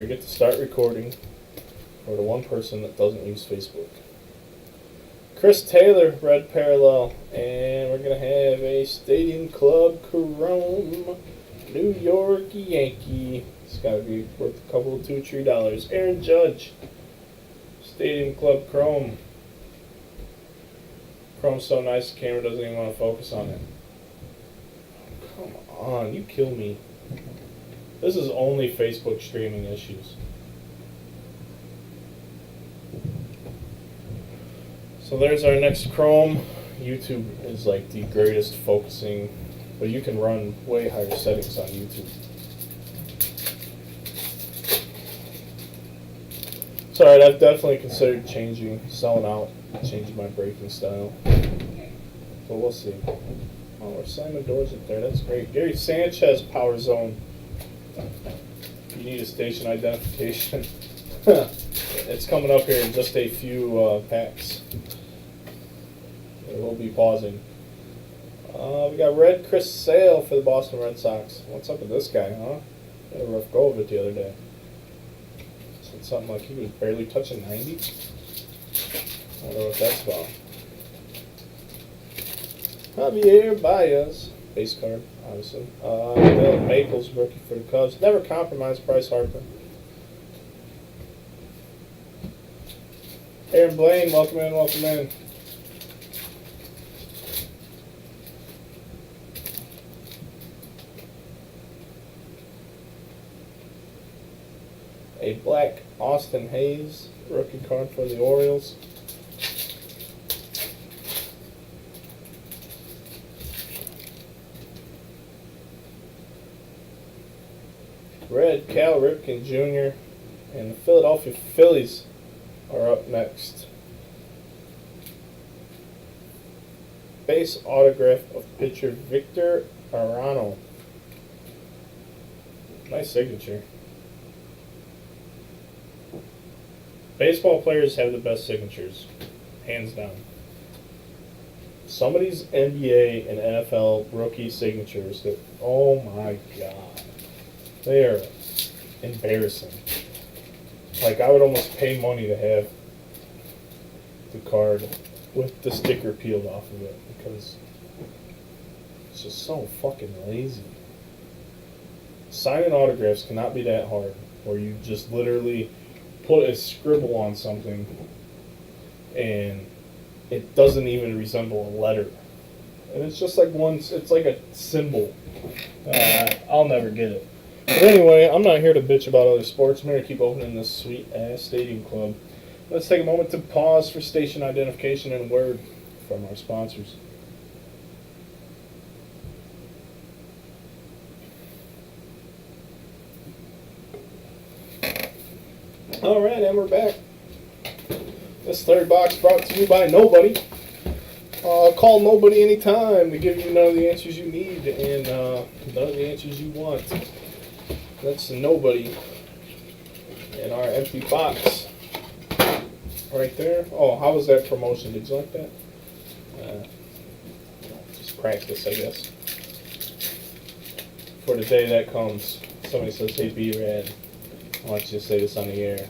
We get to start recording for the one person that doesn't use Facebook. Chris Taylor, red parallel, and we're going to have a Stadium Club Chrome New York Yankee. It's got to be worth a couple of $2-3. Aaron Judge, Stadium Club Chrome. Chrome's so nice the camera doesn't even want to focus on it. Come on, you kill me. This is only Facebook streaming issues. So there's our next Chrome. YouTube is like the greatest focusing, but you can run way higher settings on YouTube. It's alright, I've definitely considered selling out, changing my braking style. But we'll see. Oh, we're slamming doors up there, that's great. Gary Sanchez, Power Zone. If you need a station identification, it's coming up here in just a few packs. We'll be pausing. We got red Chris Sale for the Boston Red Sox. What's up with this guy, huh? Had a rough go of it the other day. Said something like he was barely touching 90. I don't know what that's about. Javier Baez. Base card, obviously. Dylan Maples, rookie for the Cubs. Never compromised Bryce Harper. Aaron Blaine, welcome in, welcome in. A black Austin Hayes, rookie card for the Orioles. Red Cal Ripken Jr. and the Philadelphia Phillies are up next. Base autograph of pitcher Victor Arano. Nice signature. Baseball players have the best signatures, hands down. Some of these NBA and NFL rookie signatures that, oh my God. They are embarrassing. Like, I would almost pay money to have the card with the sticker peeled off of it because it's just so fucking lazy. Signing autographs cannot be that hard, where you just literally put a scribble on something and it doesn't even resemble a letter. And it's just like it's like a symbol. I'll never get it. But anyway, I'm not here to bitch about other sports. I'm here to keep opening this sweet-ass Stadium Club. Let's take a moment to pause for station identification and a word from our sponsors. All right, and we're back. This third box brought to you by Nobody. Call Nobody anytime to give you none of the answers you need and none of the answers you want. That's Nobody in our empty box right there. Oh, how was that promotion? Did you like that? Just practice, I guess. For the day that comes, somebody says, hey, B-Rad, I want you to say this on the air.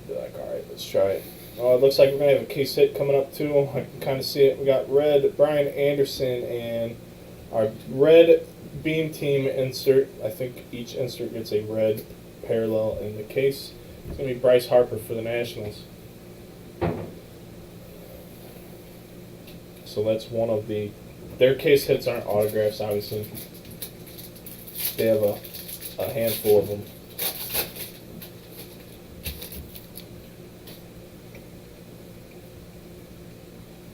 Be like, all right, let's try it. Oh, it looks like we're going to have a case hit coming up, too. I can kind of see it. We got red Brian Anderson and our red Beam Team insert. I think each insert gets a red parallel in the case. It's going to be Bryce Harper for the Nationals. So that's one of their case hits aren't autographs, obviously. They have a handful of them.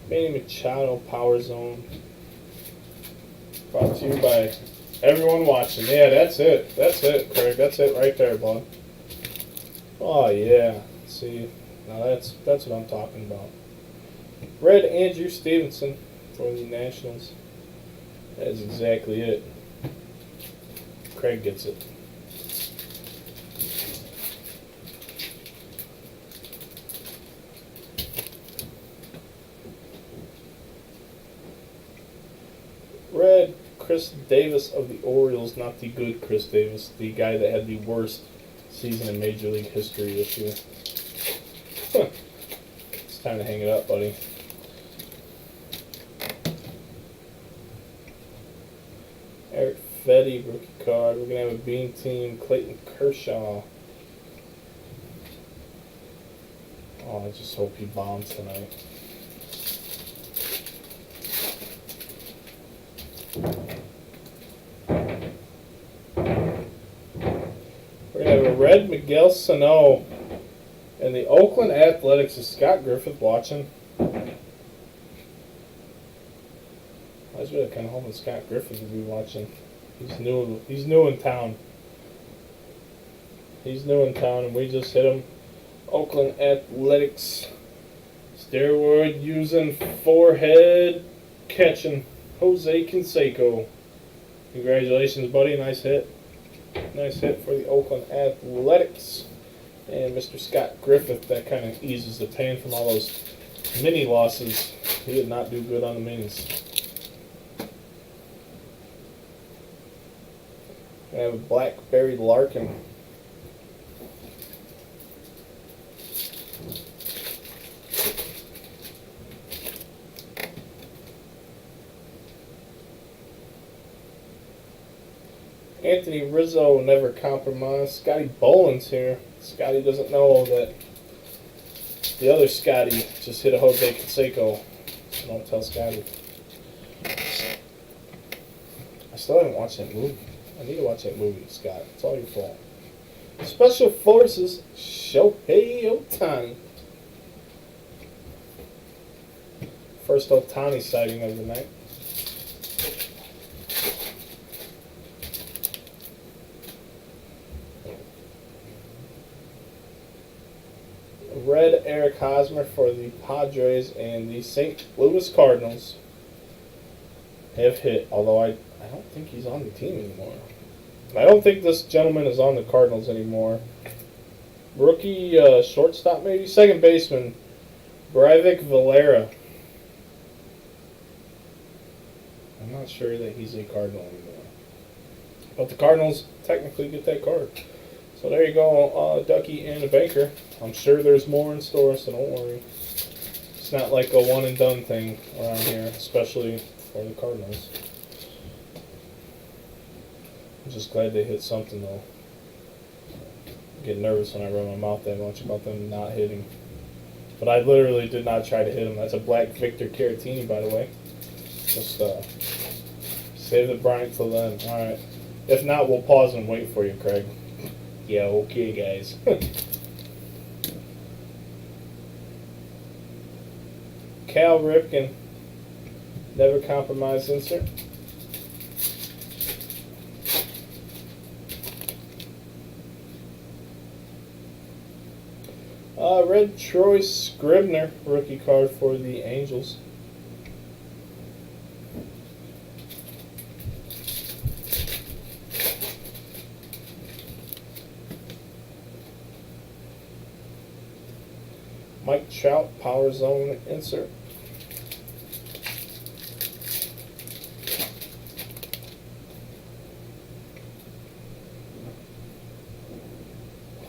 Manny Machado, Power Zone. Brought to you by everyone watching. Yeah, that's it. That's it, Craig. That's it right there, bud. Oh, yeah. See, now that's what I'm talking about. Red Andrew Stevenson for the Nationals. That is exactly it. Craig gets it. Red Chris Davis of the Orioles, not the good Chris Davis, the guy that had the worst season in Major League history this year. Huh. It's time to hang it up, buddy. Eric Fetty, rookie card. We're going to have a Bean Team, Clayton Kershaw. Oh, I just hope he bombs tonight. We're going to have a red Miguel Sano. And the Oakland Athletics. Is Scott Griffith watching? I was really kind of hoping Scott Griffith would be watching. He's new in town. He's new in town, and we just hit him. Oakland Athletics. Steroid using, forehead catching. Jose Canseco. Congratulations, buddy. Nice hit. Nice hit for the Oakland Athletics. And Mr. Scott Griffith, that kind of eases the pain from all those mini losses. He did not do good on the minis. I have a Blackberry Larkin. Anthony Rizzo, never compromised. Scotty Boland's here. Scotty doesn't know that the other Scotty just hit a Jose Canseco. So don't tell Scotty. I still haven't watched that movie. I need to watch that movie, Scott. It's all your fault. Special Forces, Shohei Ohtani. First Ohtani sighting of the night. Red Eric Hosmer for the Padres, and the St. Louis Cardinals have hit, although I don't think he's on the team anymore. I don't think this gentleman is on the Cardinals anymore. Rookie shortstop, maybe? Second baseman, Breivik Valera. I'm not sure that he's a Cardinal anymore. But the Cardinals technically get that card. So there you go, Ducky and a Banker. I'm sure there's more in store, so don't worry. It's not like a one and done thing around here, especially for the Cardinals. I'm just glad they hit something, though. I get nervous when I run my mouth that much about them not hitting. But I literally did not try to hit him. That's a black Victor Caratini, by the way. Just save the Bryant till then. Alright. If not, we'll pause and wait for you, Craig. Yeah, okay, guys. Cal Ripken. Never compromise insert. Red Troy Scribner, rookie card for the Angels. Mike Trout, Power Zone insert.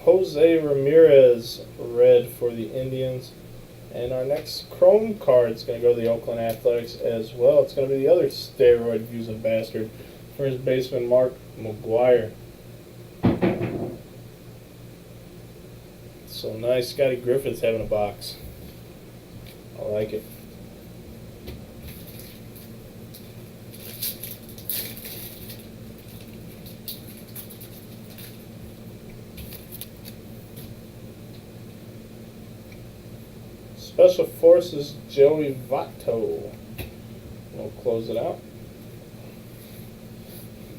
Jose Ramirez, red for the Indians. And our next Chrome card is going to go to the Oakland Athletics as well. It's going to be the other steroid-using bastard, first baseman Mark McGwire. So nice. Scotty Griffith's having a box. I like it. Special Forces Joey Votto. We'll close it out.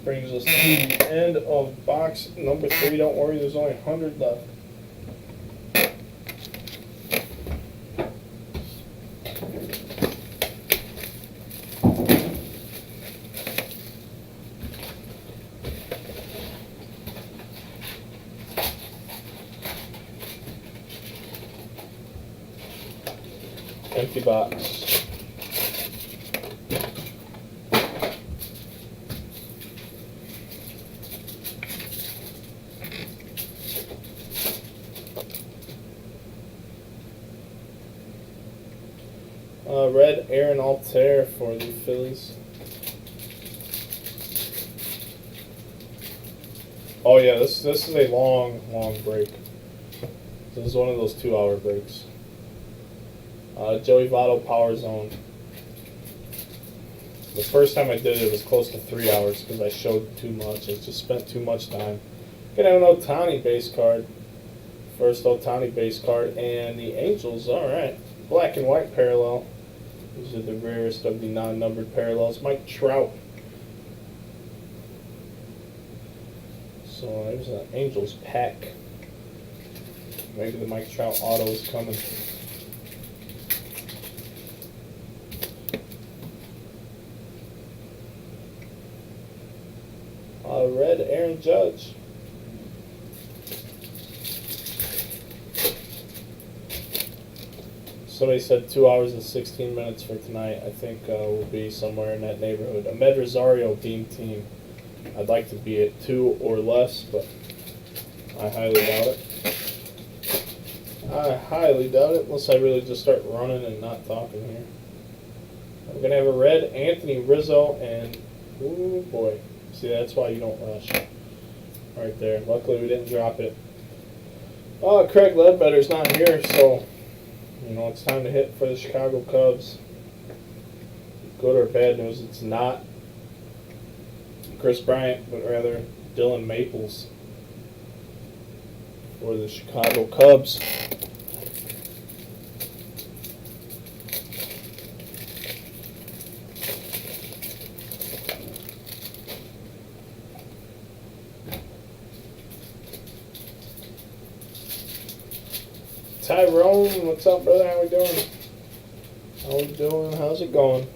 Brings us to the end of box number 3. Don't worry, there's only 100 left. Empty box. Red Aaron Altair for the Phillies. Oh yeah, this is a long break. This is one of those 2-hour breaks. Joey Votto Power Zone. The first time I did it was close to 3 hours because I showed too much. I just spent too much time. Gonna have an Ohtani base card. First Ohtani base card. And the Angels, alright. Black and white parallel. These are the rarest of the non-numbered parallels. Mike Trout. So there's an Angels pack. Maybe the Mike Trout auto is coming. Red Aaron Judge. Somebody said 2 hours and 16 minutes for tonight. I think we'll be somewhere in that neighborhood. Ahmed Rosario Beam Team. I'd like to be at 2 or less, but I highly doubt it. I highly doubt it, unless I really just start running and not talking here. We're going to have a red Anthony Rizzo, and, oh boy. See, that's why you don't rush. Right there. Luckily, we didn't drop it. Oh, Craig Ledbetter's not here, so, you know, it's time to hit for the Chicago Cubs. Good or bad news, it's not Chris Bryant, but rather Dylan Maples for the Chicago Cubs. Tyrone, what's up, brother? How we doing? How we doing? How's it going?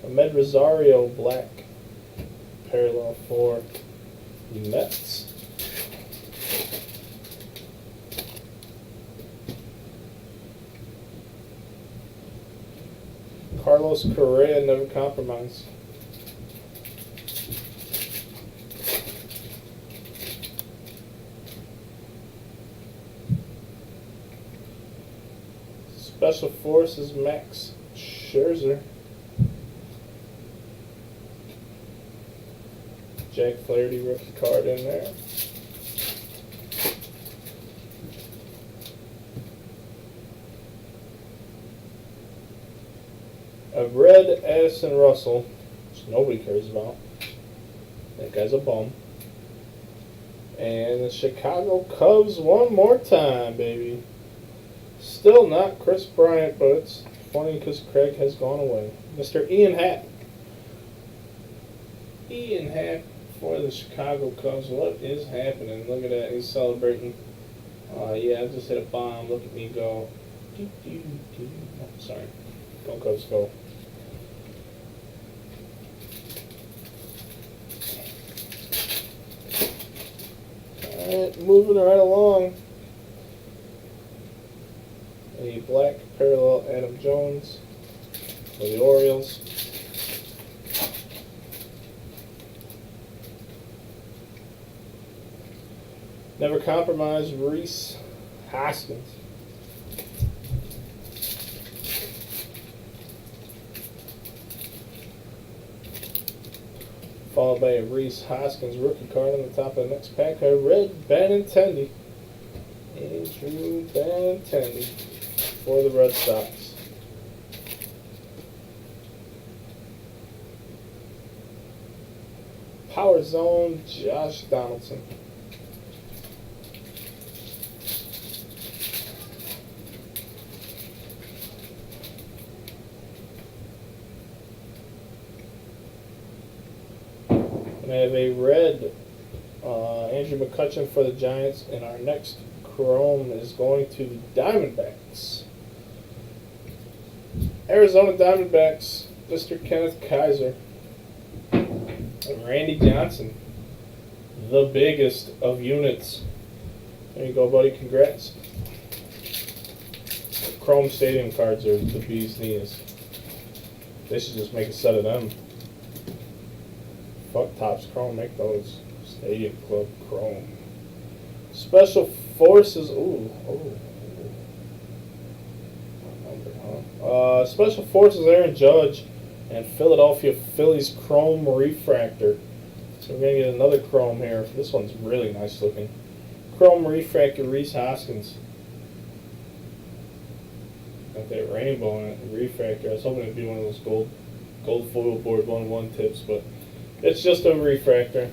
Ahmed Rosario, black parallel for the Mets. Carlos Correa, never compromise. Special Forces Max Scherzer. Jack Flaherty rookie card in there. A red Addison Russell, which nobody cares about. That guy's a bum. And the Chicago Cubs one more time, baby. Still not Chris Bryant, but it's funny because Craig has gone away. Mr. Ian Happ. Ian Happ for the Chicago Cubs. What is happening? Look at that. He's celebrating. Yeah, I just hit a bomb. Look at me go. Oh, sorry. Go Cubs, go. Alright, moving right along. A black parallel Adam Jones for the Orioles. Never compromise, Rhys Hoskins. Followed by a Rhys Hoskins rookie card on the top of the next pack. A red Benintendi. Andrew Benintendi for the Red Sox. Power Zone, Josh Donaldson. And I have a red Andrew McCutchen for the Giants, and our next chrome is going to the Diamondbacks. Arizona Diamondbacks, Mr. Kenneth Kaiser. And Randy Johnson, the biggest of units. There you go, buddy. Congrats. Chrome Stadium cards are the bee's knees. They should just make a set of them. Fuck Topps Chrome, make those. Stadium Club Chrome. Special Forces. Ooh. Special Forces Aaron Judge and Philadelphia Phillies Chrome Refractor. So we're going to get another Chrome here. This one's really nice looking. Chrome Refractor Rhys Hoskins. Got that rainbow in it, refractor. I was hoping it'd be one of those gold foil board 1-1 tips, but it's just a refractor.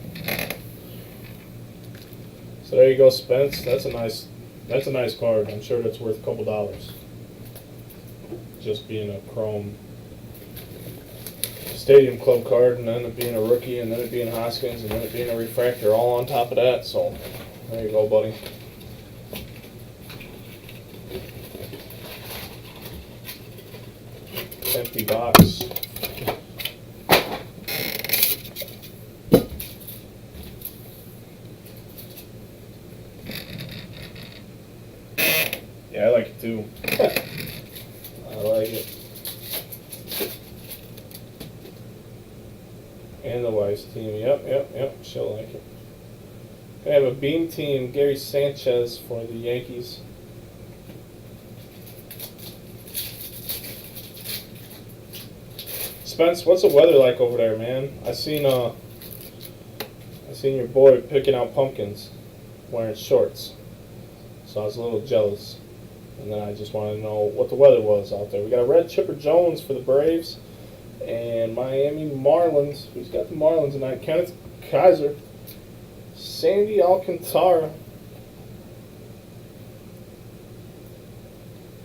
So there you go, Spence. That's a nice card. I'm sure that's worth a couple dollars. Just being a Chrome Stadium Club card, and then it being a rookie, and then it being Hoskins, and then it being a refractor, all on top of that. So there you go, buddy. Empty box. Yeah, I like it too. I like it. And the wife's team. Yep. She'll like it. I have a beam team, Gary Sanchez for the Yankees. Spence, what's the weather like over there, man? I seen your boy picking out pumpkins, wearing shorts. So I was a little jealous. And then I just wanted to know what the weather was out there. We got a red Chipper Jones for the Braves. And Miami Marlins. Who's got the Marlins tonight? Kenneth Kaiser. Sandy Alcantara.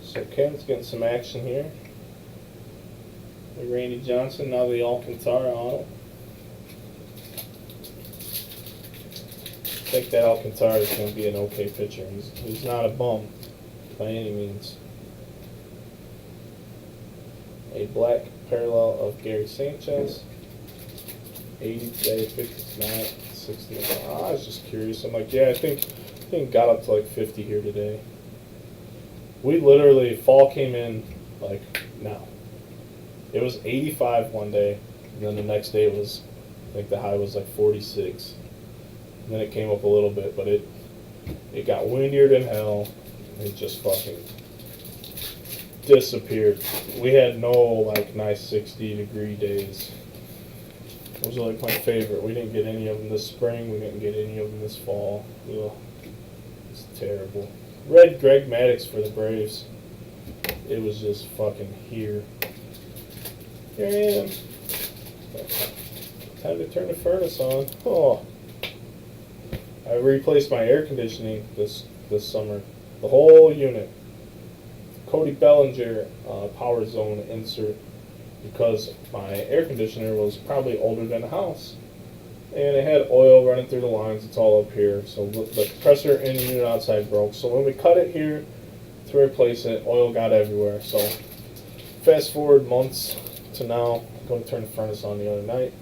So Kenneth's getting some action here. Randy Johnson, now the Alcantara auto. I think that Alcantara is going to be an okay pitcher. He's not a bum by any means. A black parallel of Gary Sanchez. 80 today, 59, 60. I was just curious. I'm like, yeah, I think it got up to like 50 here today. We literally, fall came in like now. It was 85 one day, and then the next day was, I think the high was like 46. And then it came up a little bit, but it got windier than hell. It just fucking disappeared. We had no like nice 60-degree days. Those are like my favorite. We didn't get any of them this spring. We didn't get any of them this fall. Ugh. It's terrible. Red Greg Maddux for the Braves. It was just fucking here. Here I am. Time to turn the furnace on. Oh. I replaced my air conditioning this summer. The whole unit. Cody Bellinger Power Zone insert, because my air conditioner was probably older than the house. And it had oil running through the lines. It's all up here. So the compressor in the unit outside broke. So when we cut it here to replace it, oil got everywhere. So fast forward months to now, I'm going to turn the furnace on the other night.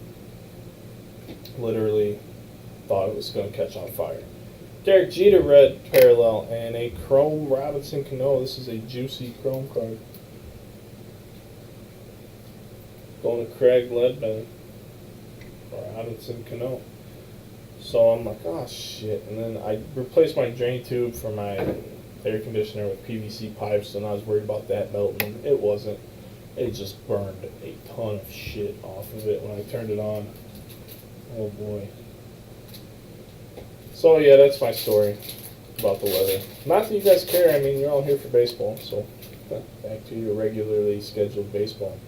Literally thought it was going to catch on fire. Derek Jeter red parallel and a Chrome Robinson Cano. This is a juicy Chrome card. Going to Craig Ledbetter. Robinson Cano. So I'm like, oh shit. And then I replaced my drain tube for my air conditioner with PVC pipes, and I was worried about that melting. It wasn't. It just burned a ton of shit off of it when I turned it on. Oh boy. So yeah, that's my story about the weather. Not that you guys care. I mean, you're all here for baseball, so back to your regularly scheduled baseball.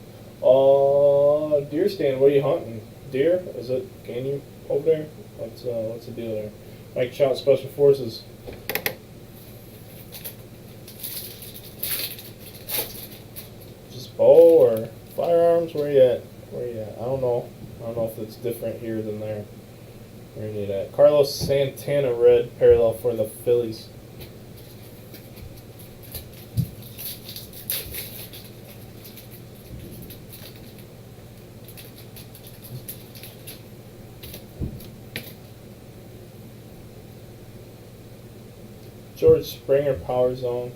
Deer stand. What are you hunting? Deer? Is it? Can you over there? What's the deal there? Mike Trout, Special Forces. Just bow or firearms? Where you at? Where you at? I don't know. I don't know if it's different here than there. Where you need at? Carlos Santana red parallel for the Phillies. George Springer Power Zone.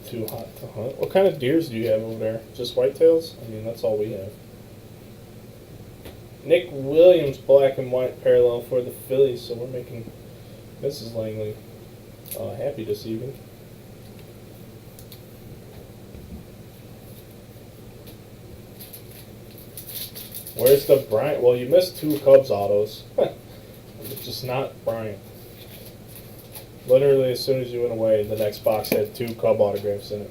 Too hot to hunt. What kind of deers do you have over there? Just whitetails? I mean, that's all we have. Nick Williams, black and white parallel for the Phillies. So we're making Mrs. Langley happy this evening. Where's the Bryant? Well, you missed 2 Cubs autos. It's just not Bryant. Literally, as soon as you went away, the next box had 2 Cub autographs in it.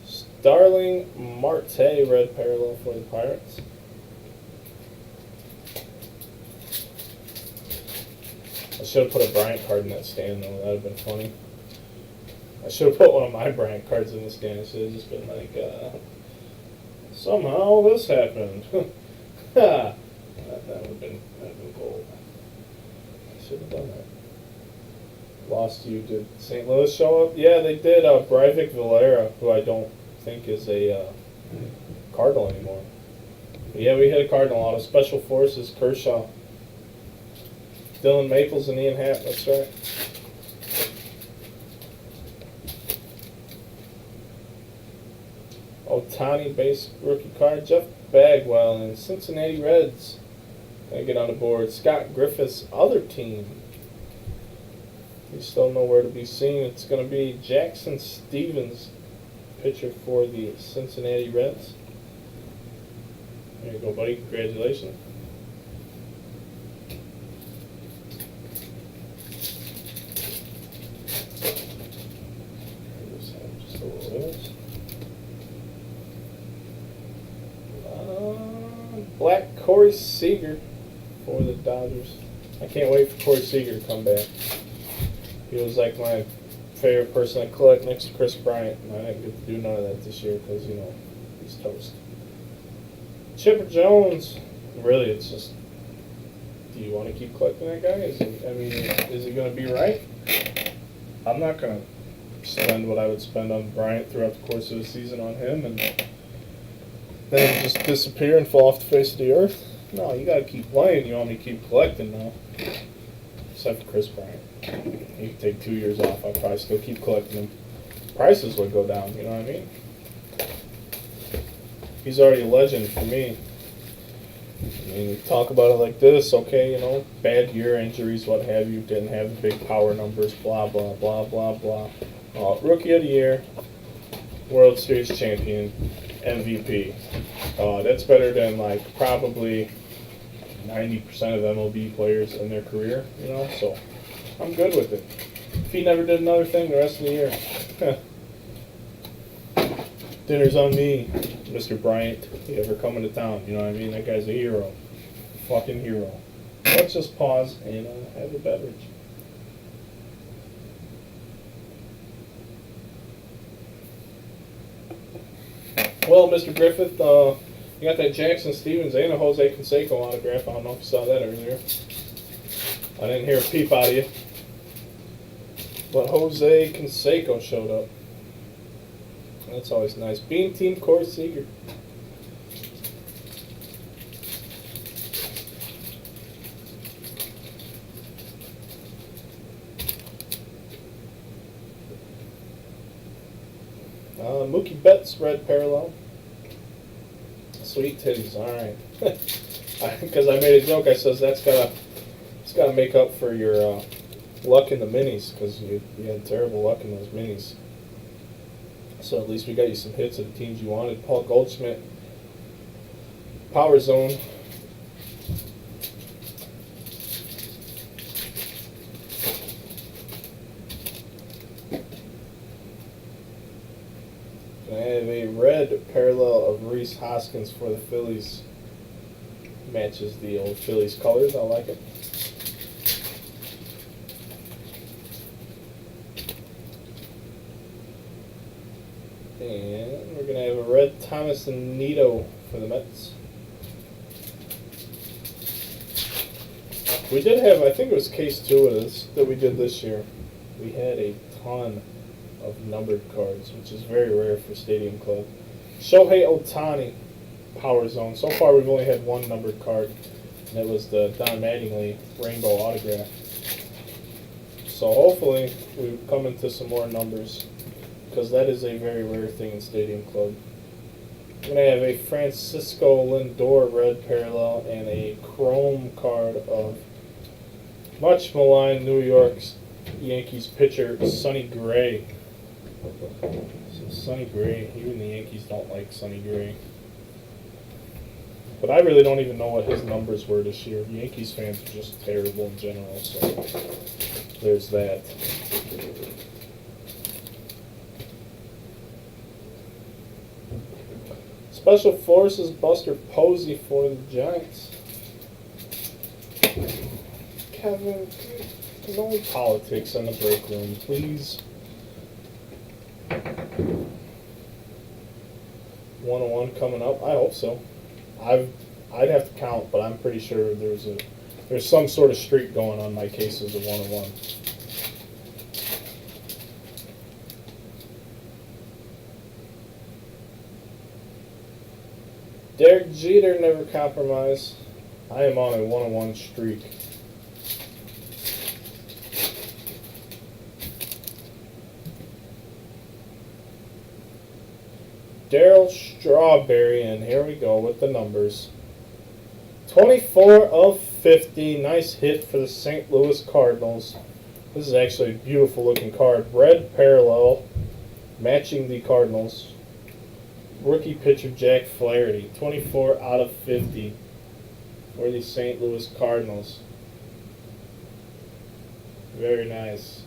Starling Marte, red parallel for the Pirates. I should have put a Bryant card in that stand, though. That would have been funny. I should have put one of my Bryant cards in the stand. I should have just been like, somehow this happened. that would have been gold. I should have done that. Lost you. Did St. Louis show up? Yeah, they did. Breivik Valera, who I don't think is a Cardinal anymore. But yeah, we hit a Cardinal auto. Special Forces, Kershaw. Dylan Maples and Ian Happ, that's right. Ohtani base rookie card. Jeff Bagwell and Cincinnati Reds. Gonna get on the board. Scott Griffith's other team. He's still nowhere to be seen. It's gonna be Jackson Stevens, pitcher for the Cincinnati Reds. There you go, buddy. Congratulations. Just a little bit. Black Corey Seager for the Dodgers. I can't wait for Corey Seager to come back. He was like my favorite person to collect next to Chris Bryant, and I didn't get to do none of that this year because, you know, he's toast. Chipper Jones. Really, it's just, do you want to keep collecting that guy? Is he going to be right? I'm not going to spend what I would spend on Bryant throughout the course of the season on him and then just disappear and fall off the face of the earth. No, you got to keep playing. You want me to keep collecting now. Except for Chris Bryant. He could take 2 years off. I'd probably still keep collecting him. Prices would go down, you know what I mean? He's already a legend for me. I mean, we talk about it like this, okay, you know, bad year, injuries, what have you, didn't have the big power numbers, blah, blah, blah, blah, blah. Rookie of the year, World Series champion, MVP. That's better than, like, probably 90% of MLB players in their career, you know, so I'm good with it. If he never did another thing the rest of the year, dinner's on me, Mr. Bryant, if you ever come into town, you know what I mean? That guy's a hero. Fucking hero. Let's just pause and have a beverage. Well, Mr. Griffith, you got that Jackson Stevens and a Jose Canseco autograph. I don't know if you saw that earlier. I didn't hear a peep out of you. But Jose Canseco showed up. That's always nice. Beam Team Corey Seager. Mookie Betts, red parallel. Sweet titties, alright. Because I made a joke, I says it's gotta make up for your luck in the minis, because you had terrible luck in those minis. So at least we got you some hits of the teams you wanted. Paul Goldschmidt, Power Zone. I have a red parallel of Rhys Hoskins for the Phillies. Matches the old Phillies colors. I like it. And we're going to have a red Thomas and Nito for the Mets. We did have, I think it was case 2 of this that we did this year. We had a ton of numbered cards, which is very rare for Stadium Club. Shohei Ohtani, Power Zone. So far we've only had one numbered card, and it was the Don Mattingly Rainbow Autograph. So hopefully we come into some more numbers, because that is a very rare thing in Stadium Club. I'm going to have a Francisco Lindor red parallel and a chrome card of much maligned New York Yankees pitcher Sonny Gray. So Sonny Gray, even the Yankees don't like Sonny Gray. But I really don't even know what his numbers were this year. Yankees fans are just terrible in general, so there's that. Special Forces Buster Posey for the Giants. Kevin, no politics in the break room, please. 101 coming up. I hope so. I'd have to count, but I'm pretty sure there's some sort of streak going on my cases of 101. Derek Jeter never compromised. I am on a 101 streak. Darryl Strawberry, and here we go with the numbers. 24 of 50. Nice hit for the St. Louis Cardinals. This is actually a beautiful looking card. Red parallel, matching the Cardinals. Rookie pitcher Jack Flaherty. 24 out of 50 for the St. Louis Cardinals. Very nice.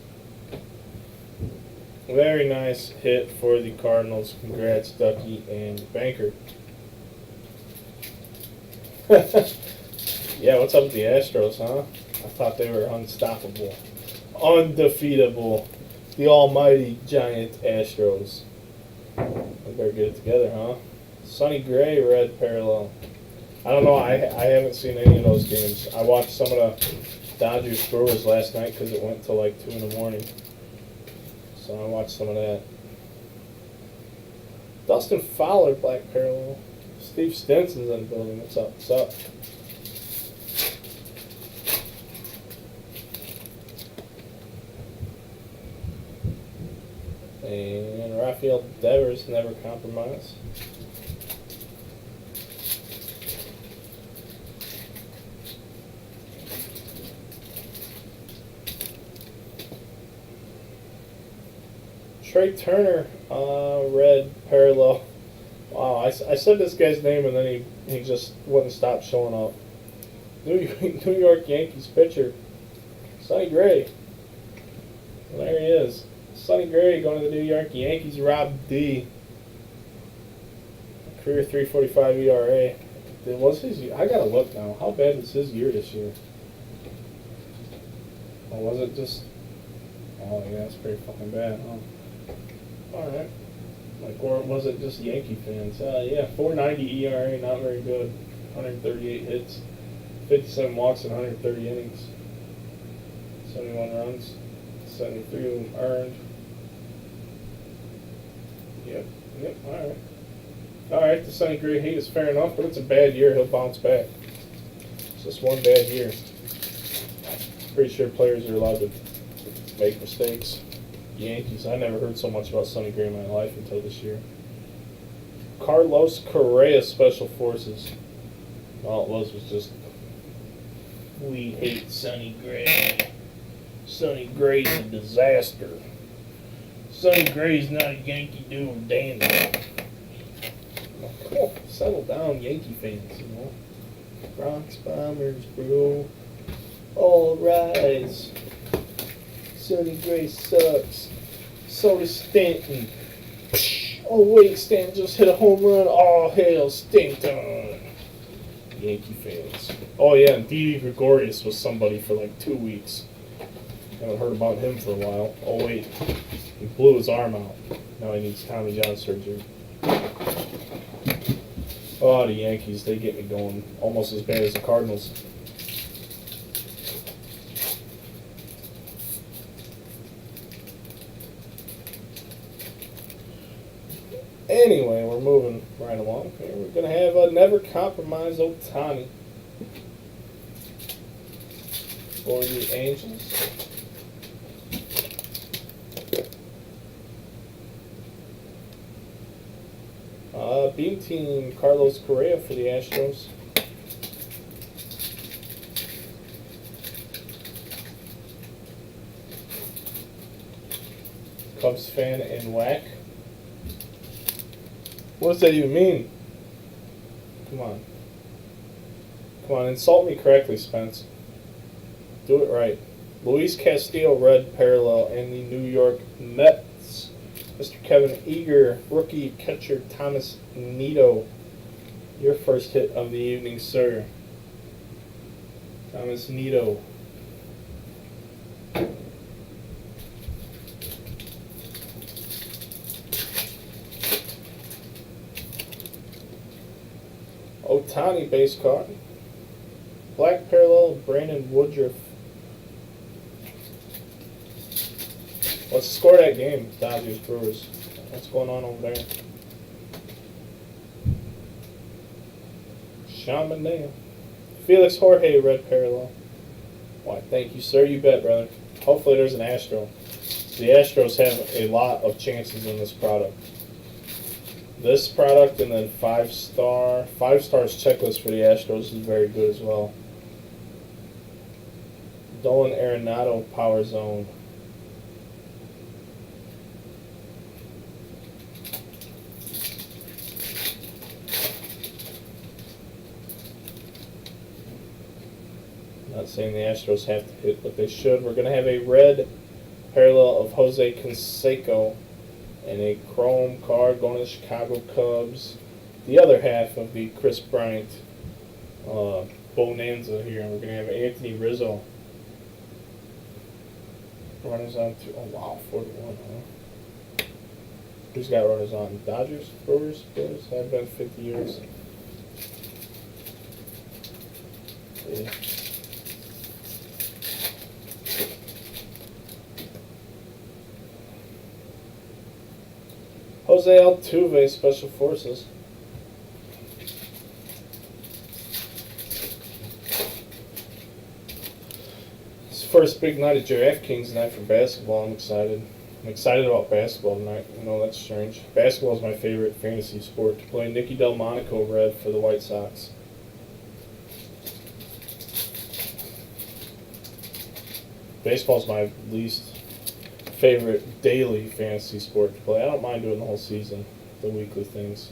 Very nice hit for the Cardinals. Congrats, Ducky and Banker. Yeah, what's up with the Astros, huh? I thought they were unstoppable. Undefeatable. The almighty giant Astros. I better get it together, huh? Sonny Gray, red parallel. I don't know. I haven't seen any of those games. I watched some of the Dodgers Brewers last night because it went till like 2 in the morning. So I watched some of that. Dustin Fowler, black parallel. Steve Stinson's in the building. What's up? What's up? And Rafael Devers never compromised. Trey Turner, red parallel. Wow, I said this guy's name and then he just wouldn't stop showing up. New York Yankees pitcher, Sonny Gray. Well, there he is. Sonny Gray going to the New York Yankees. Rob D. Career 3.45 ERA. Was his? I gotta look now. How bad was his year this year? Or was it just? Oh yeah, it's pretty fucking bad, huh? All right. Like, or was it just Yankee fans? Yeah, 4.90 ERA, not very good. 138 hits, 57 walks, and 130 innings. 71 runs, 73 of them earned. Yep, all right. All right, the Sonny Gray hate is fair enough, but it's a bad year. He'll bounce back. It's just one bad year. Pretty sure players are allowed to make mistakes. Yankees. I never heard so much about Sonny Gray in my life until this year. Carlos Correa, Special Forces. All it was just, we hate Sonny Gray. Sonny Gray's a disaster. Sonny Gray's not a Yankee do of dandy. Oh, settle down, Yankee fans, you know. Bronx Bombers, bro. All rise. Sonny Gray sucks. So does Stanton. Oh wait, Stanton just hit a home run. Oh hell, Stanton. Yankee fans. Oh yeah, and Didi Gregorius was somebody for like 2 weeks. Haven't heard about him for a while. Oh wait, he blew his arm out. Now he needs Tommy John surgery. Oh, the Yankees, they get me going almost as bad as the Cardinals. Anyway, we're moving right along here. We're going to have a Never Compromise Ohtani for the Angels. Beam Team, Carlos Correa for the Astros. Cubs fan and whack. What does that even mean? Come on. Come on, insult me correctly, Spence. Do it right. Luis Castillo, red parallel, and the New York Mets. Mr. Kevin Eager, rookie catcher Thomas Nido. Your first hit of the evening, sir. Thomas Nido. Ohtani base card. Black parallel, Brandon Woodruff. What's the score of that game, Dodgers Brewers? What's going on over there? Sean Manaea. Felix Jorge, red parallel. Why, thank you, sir. You bet, brother. Hopefully there's an Astro. The Astros have a lot of chances in this product. This product and then 5 stars checklist for the Astros is very good as well. Dolan Arenado, Power Zone. Not saying the Astros have to hit, but they should. We're going to have a red parallel of Jose Canseco and a chrome card going to the Chicago Cubs. The other half of the Chris Bryant bonanza here. And we're going to have Anthony Rizzo. Runners on 2. Oh, wow, 41, huh? Who's got runners on? Dodgers? Brewers? Brewers? Have been 50 years. Yeah. Jose Altuve, Special Forces. It's the first big night of DraftKings night for basketball. I'm excited. I'm excited about basketball tonight. I know that's strange. Basketball is my favorite fantasy sport to play. Nicky Delmonico, red for the White Sox. Baseball is my least favorite daily fantasy sport to play. I don't mind doing the whole season, the weekly things.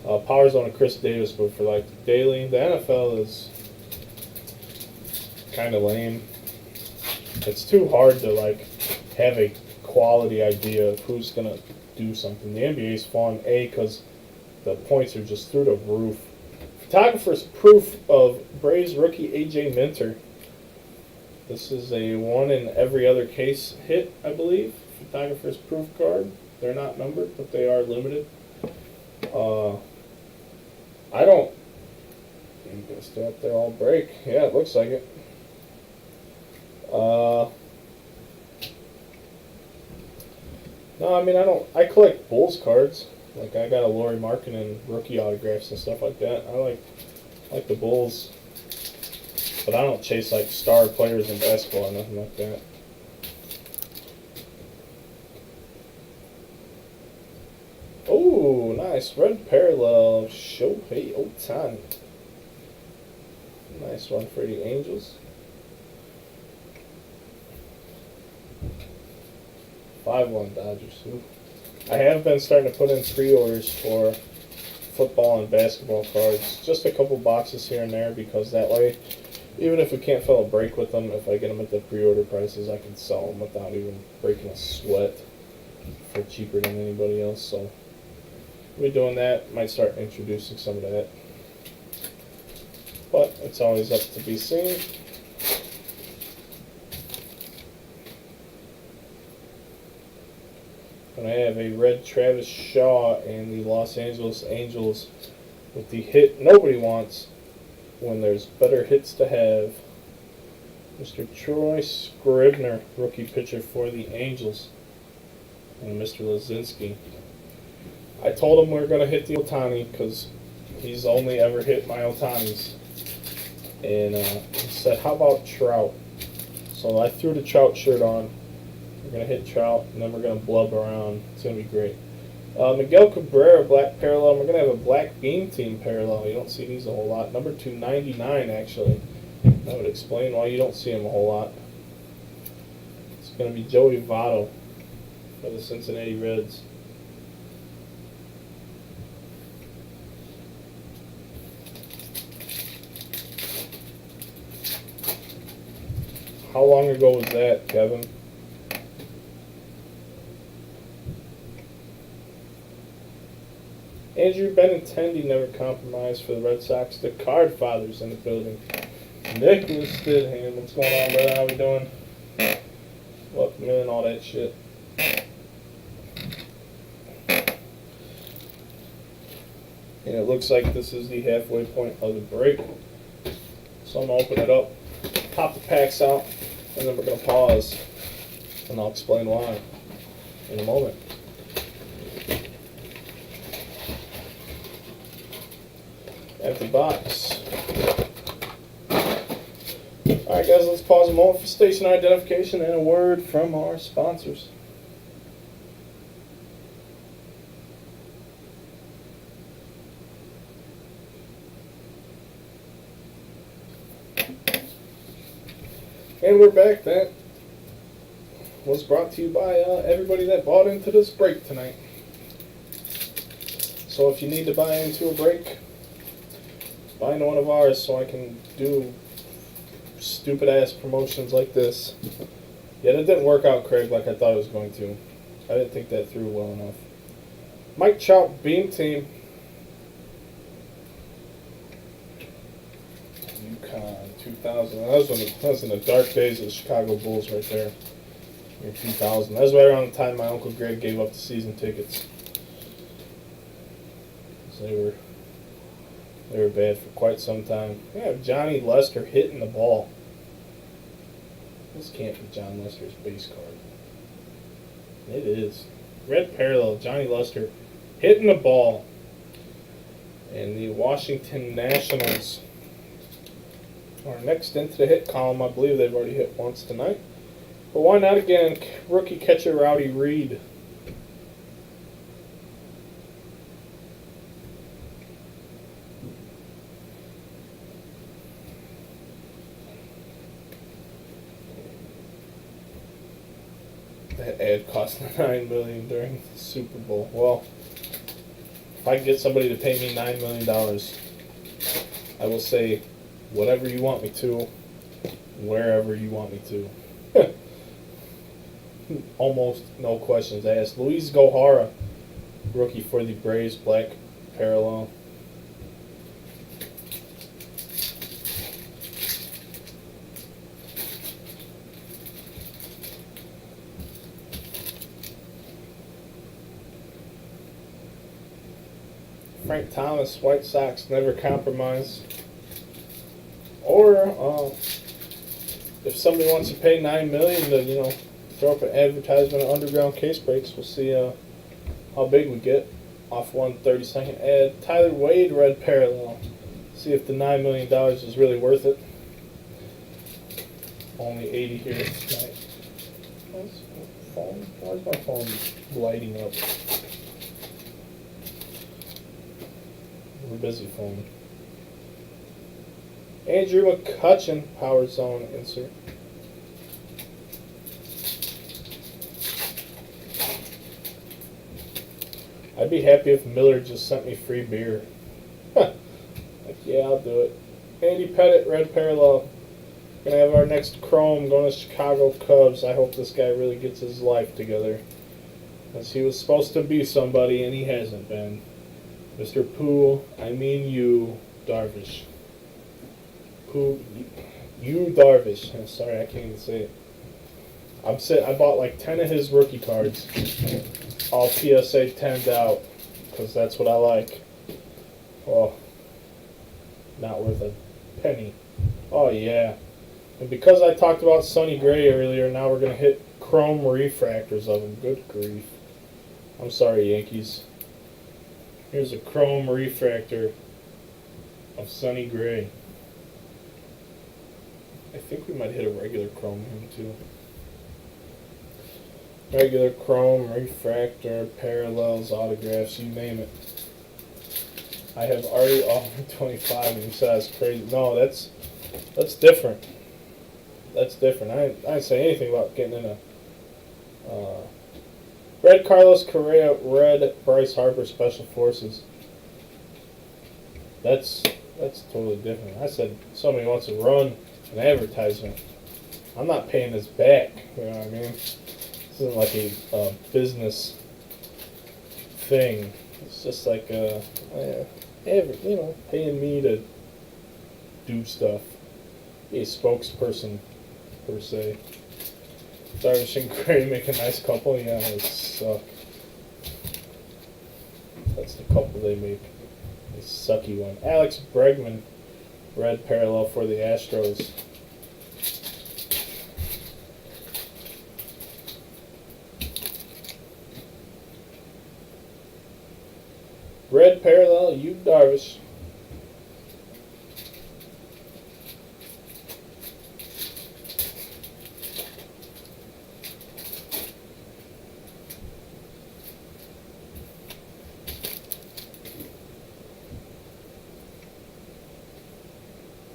Power Zone of Chris Davis, but for like daily, the NFL is kind of lame. It's too hard to like have a quality idea of who's gonna do something. The NBA is fun, because the points are just through the roof. Photographer's proof of Braves rookie AJ Minter. This is a 1 in every other case hit, I believe. Photographer's proof card. They're not numbered, but they are limited. I don't. You can stay up there all break. Yeah, it looks like it. No, I mean, I don't. I collect Bulls cards. Like, I got a Lauri Markkanen rookie autographs and stuff like that. I like the Bulls. But I don't chase like star players in basketball or nothing like that. Oh, nice. Red parallel of Shohei Ohtani. Nice one for the Angels. 5-1 Dodgers. Ooh. I have been starting to put in pre-orders for football and basketball cards. Just a couple boxes here and there, because that way, even if we can't fill a break with them, if I get them at the pre-order prices, I can sell them without even breaking a sweat for cheaper than anybody else. So we're doing that. Might start introducing some of that. But it's always up to be seen. And I have a red Travis Shaw and the Los Angeles Angels with the hit nobody wants when there's better hits to have. Mr. Troy Scribner, rookie pitcher for the Angels. And Mr. Lazinski. I told him we were going to hit the Ohtani because he's only ever hit my Ohtanis. And he said, how about Trout? So I threw the Trout shirt on. We're going to hit Trout, and then we're going to blub around. It's going to be great. Miguel Cabrera, black parallel. We're going to have a black beam team parallel. You don't see these a whole lot. Number 299, actually. That would explain why you don't see them a whole lot. It's going to be Joey Votto for the Cincinnati Reds. How long ago was that, Kevin? Andrew Benintendi never compromised for the Red Sox. The Card Fathers in the building. Nicholas Stidham, what's going on, brother? How we doing? Welcome in, all that shit. And it looks like this is the halfway point of the break. So I'm going to open it up, pop the packs out, and then we're going to pause. And I'll explain why in a moment. Empty box. Alright guys, let's pause a moment for station identification and a word from our sponsors. And we're back. That was brought to you by everybody that bought into this break tonight. So if you need to buy into a break, buy into one of ours so I can do stupid ass promotions like this. Yeah, that didn't work out, Craig, like I thought it was going to. I didn't think that through well enough. Mike Trout Beam Team. UConn 2000. That was in the dark days of the Chicago Bulls right there. Year 2000. That was right around the time my Uncle Greg gave up the season tickets. So they were bad for quite some time. We have Johnny Lester hitting the ball. This can't be John Lester's base card. It is. Red parallel, Johnny Lester hitting the ball. And the Washington Nationals are next into the hit column. I believe they've already hit once tonight. But why not again? Rookie catcher Rowdy Reed. That ad cost $9 million during the Super Bowl. Well, if I can get somebody to pay me $9 million, I will say whatever you want me to, wherever you want me to. Almost no questions asked. Luis Gohara, rookie for the Braves, black parallel. Frank Thomas, White Sox, never compromise. Or if somebody wants to pay $9 million to, throw up an advertisement on Underground Case Breaks, we'll see how big we get off 132nd ad. Tyler Wade, red parallel. See if the $9 million is really worth it. Only 80 here tonight. Why is my phone lighting up? We're busy phone. Andrew McCutchen, Power Zone insert. I'd be happy if Miller just sent me free beer. Like, yeah, I'll do it. Andy Pettit, red parallel. Gonna have our next Chrome going to Chicago Cubs. I hope this guy really gets his life together, as he was supposed to be somebody and he hasn't been. Mr. Poole, I mean you, Darvish. Poole, you Darvish. Sorry, I can't even say it. I bought like 10 of his rookie cards, all PSA 10'd out, because that's what I like. Oh, not worth a penny. Oh yeah. And because I talked about Sonny Gray earlier, now we're going to hit chrome refractors of him. Good grief. I'm sorry, Yankees. Here's a chrome refractor of Sonny Gray. I think we might hit a regular chrome him too. Regular chrome, refractor, parallels, autographs, you name it. I have already offered 25 and you said that's crazy. No, that's different. That's different. I didn't say anything about getting in a red Carlos Correa, red Bryce Harper Special Forces. That's totally different. I said somebody wants to run an advertisement. I'm not paying this back. You know what I mean? This isn't like a business thing. It's just like paying me to do stuff. Be a spokesperson per se. Darvish and Gray make a nice couple. Yeah, they suck. That's the couple they make. A sucky one. Alex Bregman, red parallel for the Astros. Red parallel, Yu Darvish.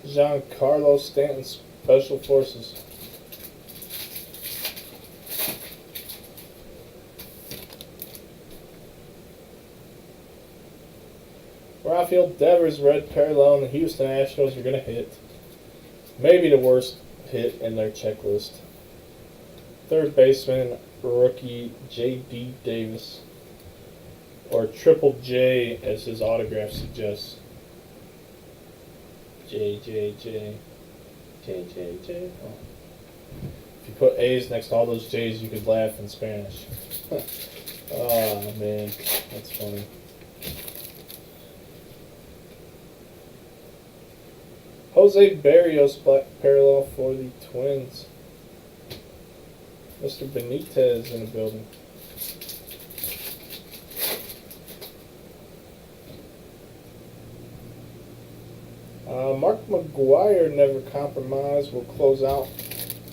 Giancarlo Stanton Special Forces. Rafael Devers red parallel and the Houston Astros are going to hit. Maybe the worst hit in their checklist. Third baseman, rookie J.D. Davis. Or Triple J as his autograph suggests. J. Oh. If you put A's next to all those J's, you could laugh in Spanish. Oh, man. That's funny. Jose Barrios black parallel for the Twins. Mr. Benitez in the building. Mark McGwire never compromised. Will close out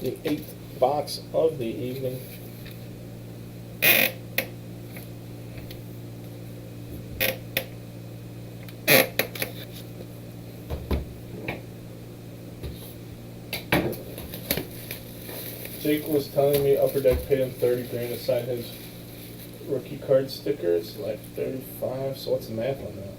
the 8th box of the evening. Jake was telling me Upper Deck paid him $30,000 to sign his rookie card sticker. It's like 35. So what's the math on that?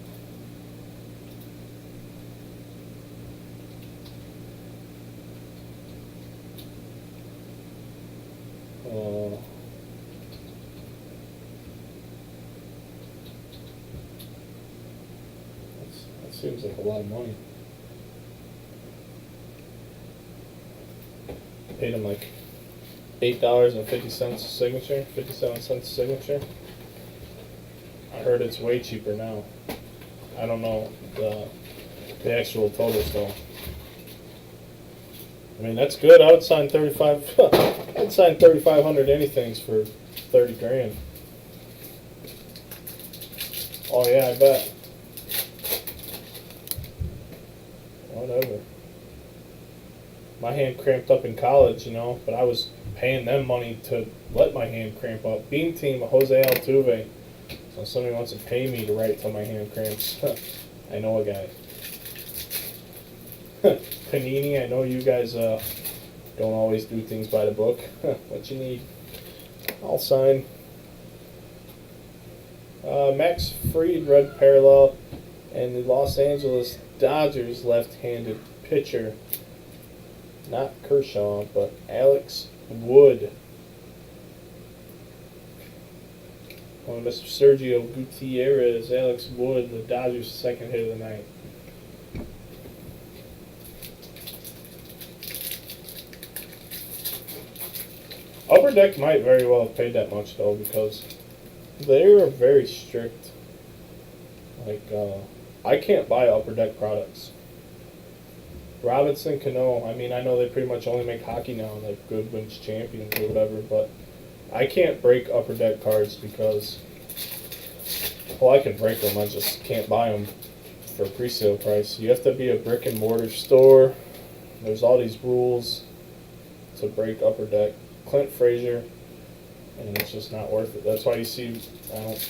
That seems like a lot of money. Paid him like $8.50 a signature, 57 cents a signature. I heard it's way cheaper now. I don't know the actual totals though. I mean that's good. I would sign 35. I'd sign 3,500 anythings for $30,000. Oh yeah, I bet. Whatever. My hand cramped up in college, you know, but I was paying them money to let my hand cramp up. Beam team, Jose Altuve. So somebody wants to pay me to write till my hand cramps. I know a guy. Panini, I know you guys don't always do things by the book. What you need, I'll sign. Max Fried, red parallel, and the Los Angeles Dodgers left-handed pitcher. Not Kershaw, but Alex Wood. On Mr. Sergio Gutierrez, Alex Wood, the Dodgers' second hit of the night. Upper Deck might very well have paid that much though, because they are very strict. Like, I can't buy Upper Deck products. Robinson Cano, I mean, I know they pretty much only make hockey now, like Goodwin's Champions or whatever, but I can't break Upper Deck cards because, well, I can break them, I just can't buy them for a pre-sale price. You have to be a brick and mortar store. There's all these rules to break Upper Deck. Clint Frazier, and it's just not worth it. That's why you see, I don't,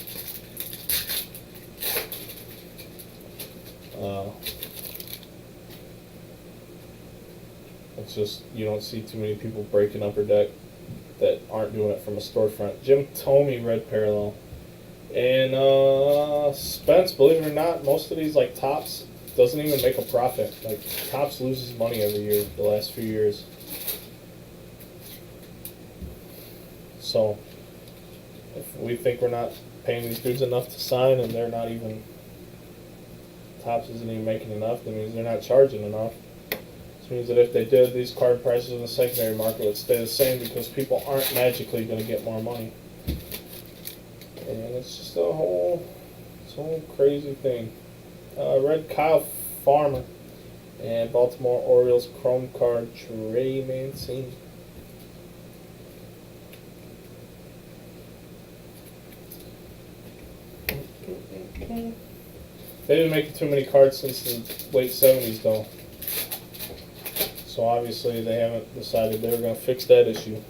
it's just, you don't see too many people breaking Upper Deck that aren't doing it from a storefront. Jim Thome red parallel. And Spence, believe it or not, most of these like Topps doesn't even make a profit. Like Topps loses money every year the last few years. So if we think we're not paying these dudes enough to sign and they're not even, Topps isn't even making enough, that means they're not charging enough. This means that if they did, these card prices in the secondary market would stay the same because people aren't magically going to get more money. And it's just a whole crazy thing. Red Kyle Farmer and Baltimore Orioles chrome card Trey Mancini. They didn't make too many cards since the late 70s though. So obviously they haven't decided they were going to fix that issue.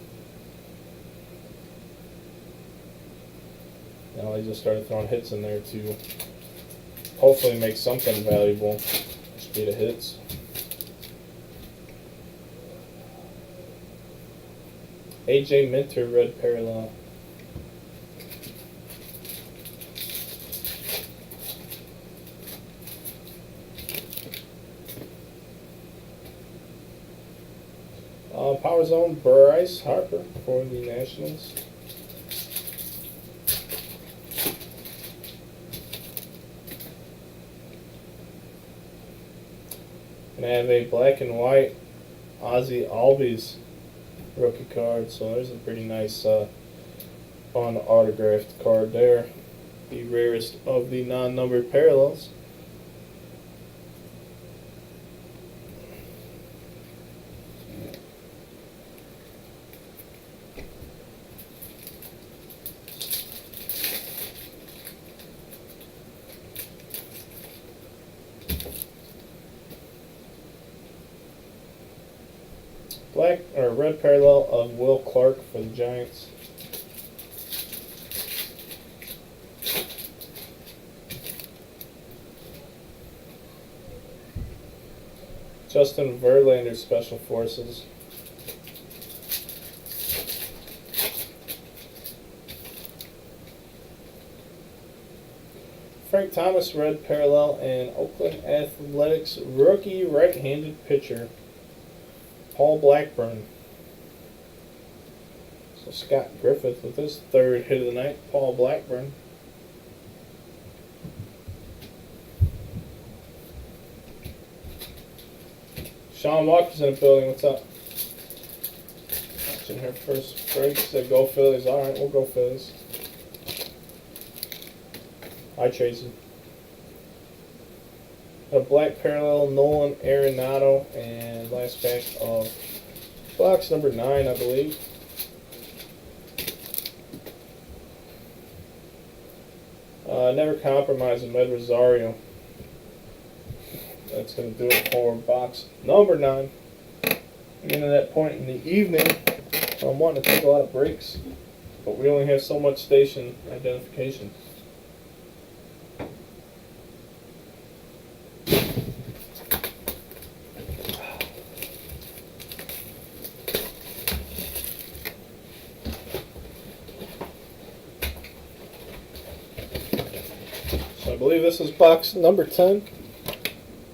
Now they just started throwing hits in there to hopefully make something valuable. Speed of hits. AJ Minter red parallel. Power Zone Bryce Harper for the Nationals. And I have a black and white Ozzie Albies rookie card. So there's a pretty nice fun autographed card there. The rarest of the non-numbered parallels. Black or red parallel of Will Clark for the Giants. Justin Verlander Special Forces. Frank Thomas red parallel and Oakland Athletics rookie right-handed pitcher Paul Blackburn. So Scott Griffith with his third hit of the night. Paul Blackburn. Sean Walker's in the building. What's up? Watching her first break. Said go Phillies. All right, we'll go Phillies. Hi, Tracy. A black parallel Nolan Arenado and last pack of box number 9, I believe. Never Compromise of Med Rosario. That's going to do it for box number 9. Getting to that point in the evening, I'm wanting to take a lot of breaks, but we only have so much station identification. I believe this is box number 10.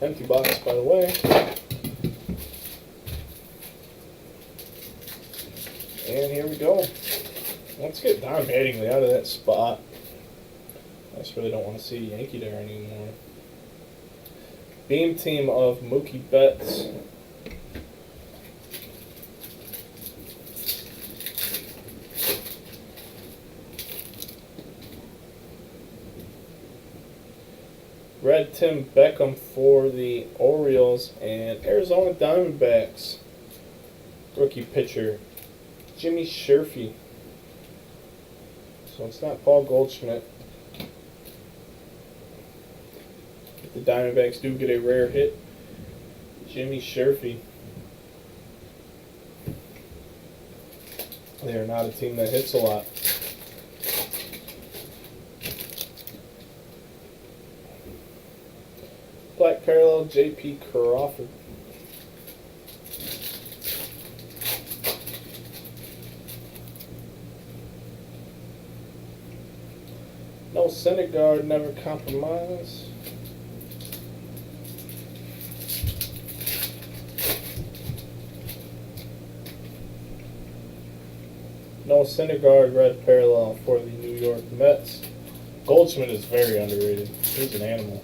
Empty box, by the way. And here we go. Let's get Don Mattingly out of that spot. I just really don't want to see Yankee there anymore. Beam team of Mookie Betts. Red Tim Beckham for the Orioles and Arizona Diamondbacks. Rookie pitcher Jimmy Sherfy. So it's not Paul Goldschmidt. If the Diamondbacks do get a rare hit, Jimmy Sherfy. They are not a team that hits a lot. Black parallel, J.P. Crawford. No Syndergaard, never compromise. No Syndergaard, red parallel for the New York Mets. Goldschmidt is very underrated. He's an animal.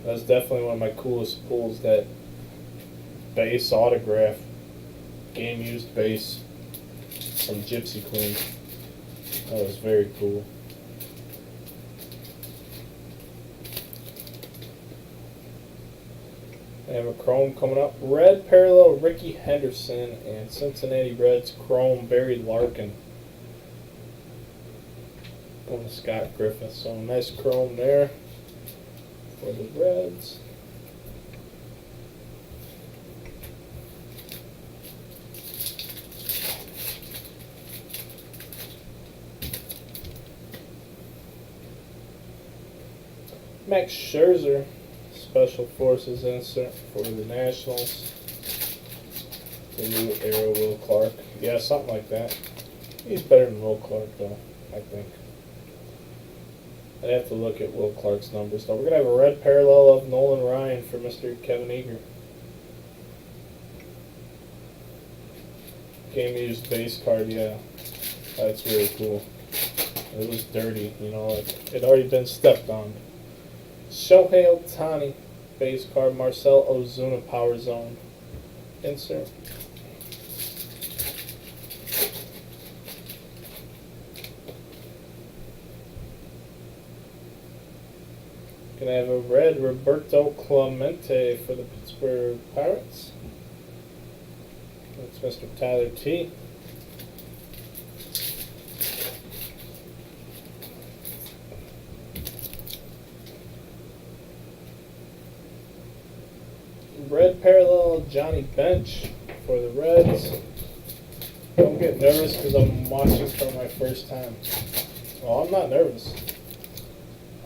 That's definitely one of my coolest pulls, that base autograph, game used base from Gypsy Queen. That was very cool. I have a chrome coming up. Red parallel, Ricky Henderson, and Cincinnati Reds chrome, Barry Larkin. Going to Scott Griffith. So nice chrome there for the Reds. Max Scherzer, Special Forces insert for the Nationals. The new era Will Clark. Yeah, something like that. He's better than Will Clark, though, I think. I'd have to look at Will Clark's numbers, though. We're going to have a red parallel of Nolan Ryan for Mr. Kevin Eager. Game used base card, yeah. That's really cool. It was dirty, you know, like it had already been stepped on. Shohei Ohtani, base card, Marcell Ozuna, Power Zone. Insert. Gonna have a red Roberto Clemente for the Pittsburgh Pirates. That's Mr. Tyler T. Red parallel Johnny Bench for the Reds. Don't get nervous because I'm watching for my first time. Well, I'm not nervous.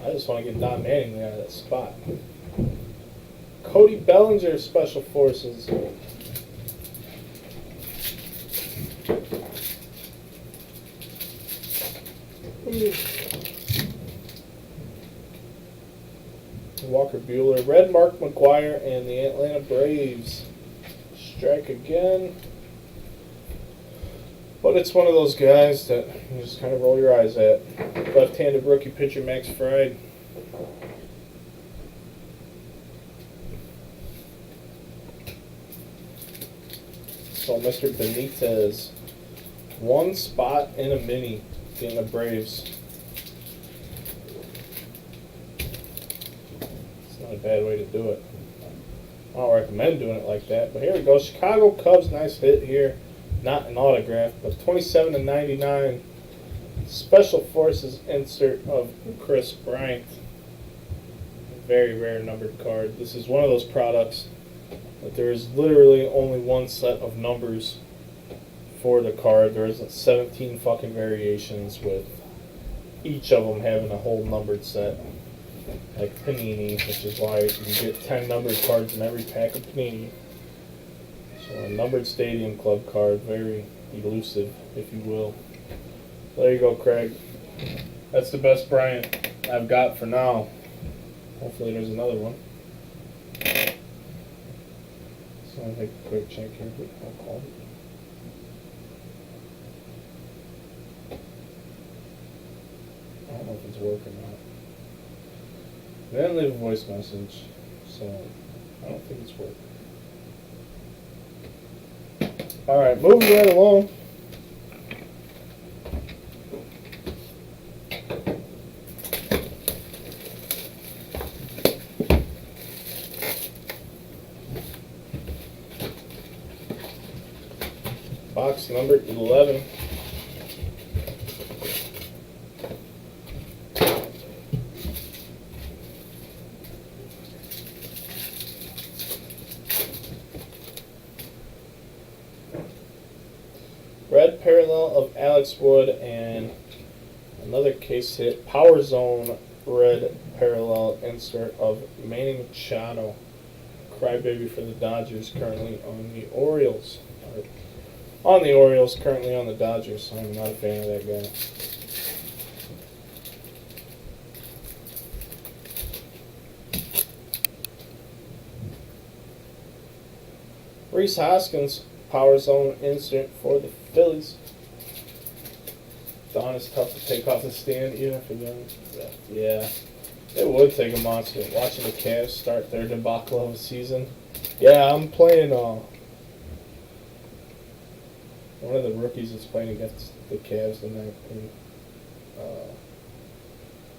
I just want to get Don Manning out of that spot. Cody Bellinger, Special Forces. Walker Buehler, red Mark McGwire, and the Atlanta Braves. Strike again. But it's one of those guys that you just kind of roll your eyes at. Left-handed rookie pitcher Max Fried. So Mr. Benitez, one spot in a mini in the Braves. It's not a bad way to do it. I don't recommend doing it like that, but here we go. Chicago Cubs, nice hit here. Not an autograph, but 27/99 Special Forces insert of Chris Bryant. A very rare numbered card. This is one of those products that there is literally only one set of numbers for the card. There isn't 17 fucking variations with each of them having a whole numbered set. Like Panini, which is why you can get 10 numbered cards in every pack of Panini. So a numbered Stadium Club card, very elusive, if you will. There you go, Craig. That's the best Bryant I've got for now. Hopefully there's another one. So I'll take a quick check here. I'll call it. I don't know if it's working or not. They didn't leave a voice message, so I don't think it's working. Alright, moving right along. Box number 11. parallel of Alex Wood, and another case hit, Power Zone red parallel insert of Manny Machado. Crybaby for the Dodgers, currently on the Orioles. On the Orioles, currently on the Dodgers. I'm not a fan of that guy. Rhys Hoskins, Power Zone insert for the Phillies. Don is tough to take off the stand, even if it yeah. It would take a monster watching the Cavs start their debacle of the season. Yeah, I'm playing one of the rookies that's playing against the Cavs tonight in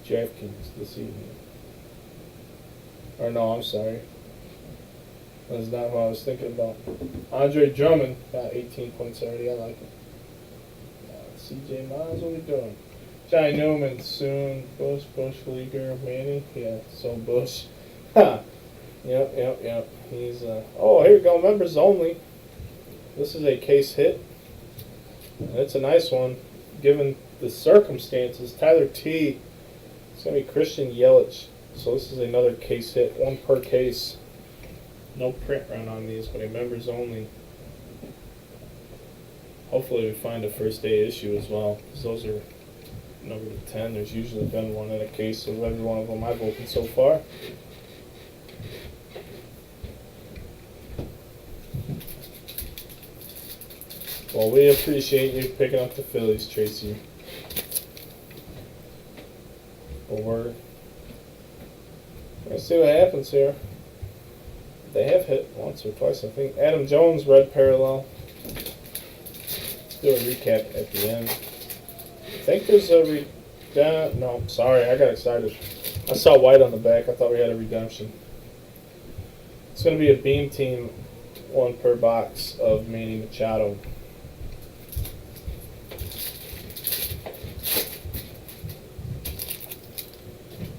DraftKings this evening. Or no, I'm sorry. That's not what I was thinking about. Andre Drummond got 18 points already. I like it. CJ Miles, what are we doing? Johnny Newman soon. Bush Leaguer, Manny. Yeah, so Bush. Ha! Yep. He's, oh, here we go. Members only. This is a case hit. And it's a nice one, given the circumstances. Tyler T. It's going to be Christian Yelich. So this is another case hit. One per case. No print run on these, but a members only. Hopefully we find a first day issue as well, because those are number to 10. There's usually been one in a case of every one of them I've opened so far. Well, we appreciate you picking up the Phillies, Tracy. But we're going to see what happens here. They have hit once or twice, I think. Adam Jones, red parallel. Do a recap at the end. I think there's a no, sorry, I got excited. I saw white on the back. I thought we had a redemption. It's going to be a beam team, one per box of Manny Machado.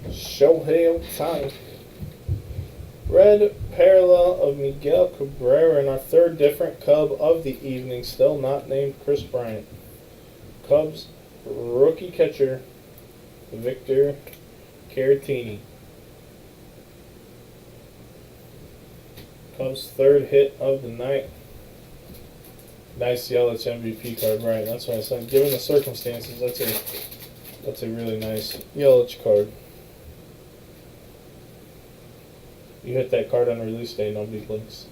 Shohei Ohtani. Red parallel of Miguel Cabrera in our third different Cub of the evening, still not named Chris Bryant. Cubs rookie catcher Victor Caratini. Cubs third hit of the night. Nice Yelich MVP card, right? That's what I said. Given the circumstances, that's a really nice Yelich card. You hit that card on release day, nobody blinks.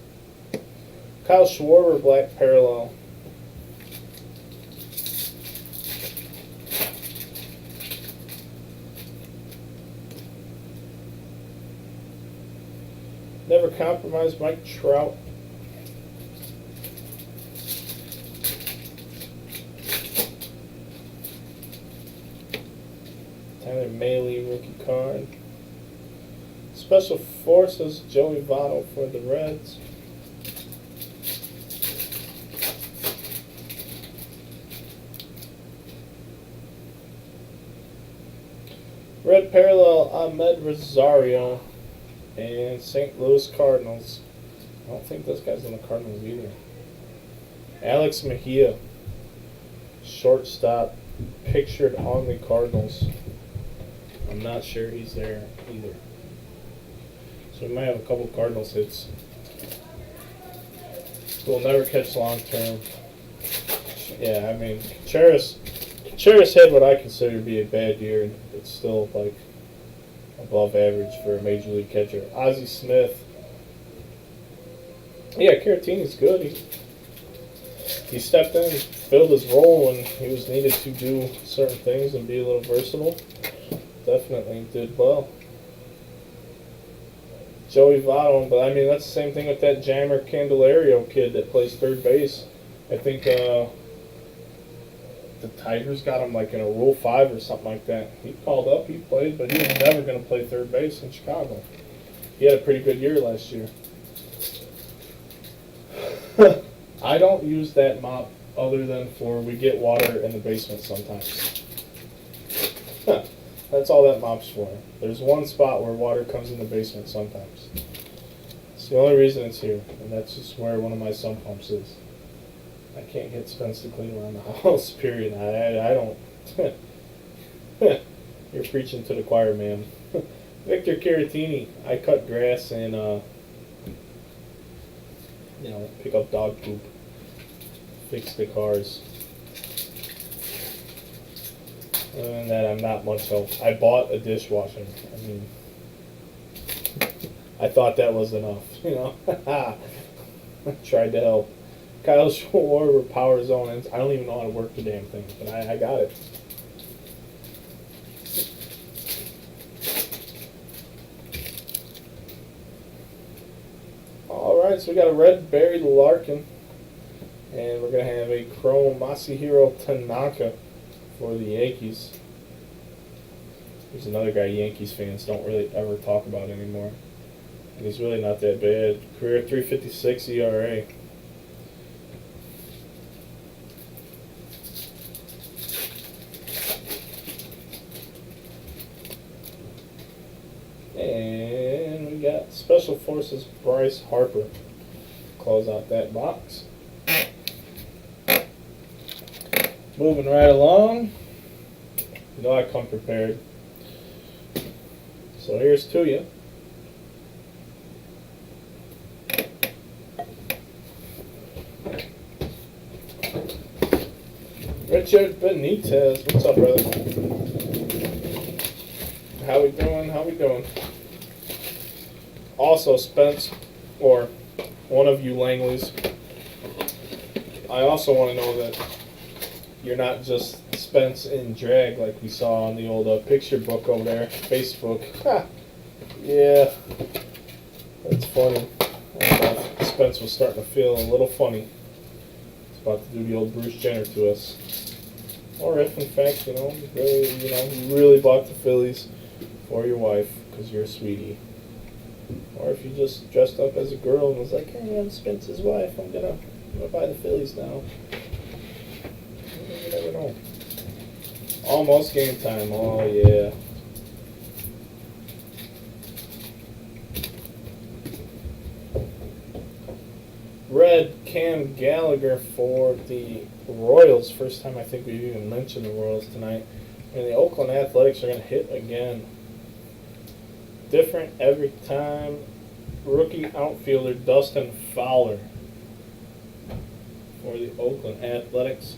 Kyle Schwarber, black parallel. Never compromised, Mike Trout. Tyler Mahle, rookie card. Special Forces, Joey Votto for the Reds. Red parallel, Ahmed Rosario and St. Louis Cardinals. I don't think this guy's in the Cardinals either. Alex Mejia, shortstop, pictured on the Cardinals. I'm not sure he's there either. So we might have a couple Cardinals hits. We'll never catch long term. Yeah, I mean, Contreras had what I consider to be a bad year, and it's still like above average for a major league catcher. Ozzie Smith. Yeah, Caratini's good. He stepped in, filled his role when he was needed to do certain things and be a little versatile. Definitely did well. Joey Votto, but I mean, that's the same thing with that Jammer Candelario kid that plays third base. I think the Tigers got him like in a Rule 5 or something like that. He called up, he played, but he was never going to play third base in Chicago. He had a pretty good year last year. I don't use that mop other than for we get water in the basement sometimes. That's all that mop's for. There's one spot where water comes in the basement sometimes. It's the only reason it's here, and that's just where one of my sump pumps is. I can't get Spence to clean around the house, period. I don't. You're preaching to the choir, man. Victor Caratini, I cut grass and, pick up dog poop. Fix the cars. Other than that, I'm not much help. I bought a dishwasher. I mean, I thought that was enough, Tried to help. Kyle Schwarber, Power Zone. I don't even know how to work the damn thing, but I got it. Alright, so we got a red Barry Larkin. And we're going to have a chrome Masahiro Tanaka for the Yankees. There's another guy Yankees fans don't really ever talk about anymore. And he's really not that bad. Career 3.56 ERA. And we got Special Forces Bryce Harper. Close out that box. Moving right along. You know I come prepared. So here's to you. Richard Benitez. What's up, brother? How we doing? How we doing? Also, Spence, or one of you Langleys, I also want to know that you're not just Spence in drag like we saw on the old picture book over there, Facebook. Ha! Yeah, that's funny. I thought Spence was starting to feel a little funny. He's about to do the old Bruce Jenner to us. Or if, in fact, you really bought the Phillies for your wife because you're a sweetie. Or if you just dressed up as a girl and was like, hey, I'm Spence's wife, I'm gonna buy the Phillies now. You never know. Almost game time, oh yeah. Red Cam Gallagher for the Royals. First time I think we've even mentioned the Royals tonight. And the Oakland Athletics are going to hit again. Different every time. Rookie outfielder Dustin Fowler for the Oakland Athletics.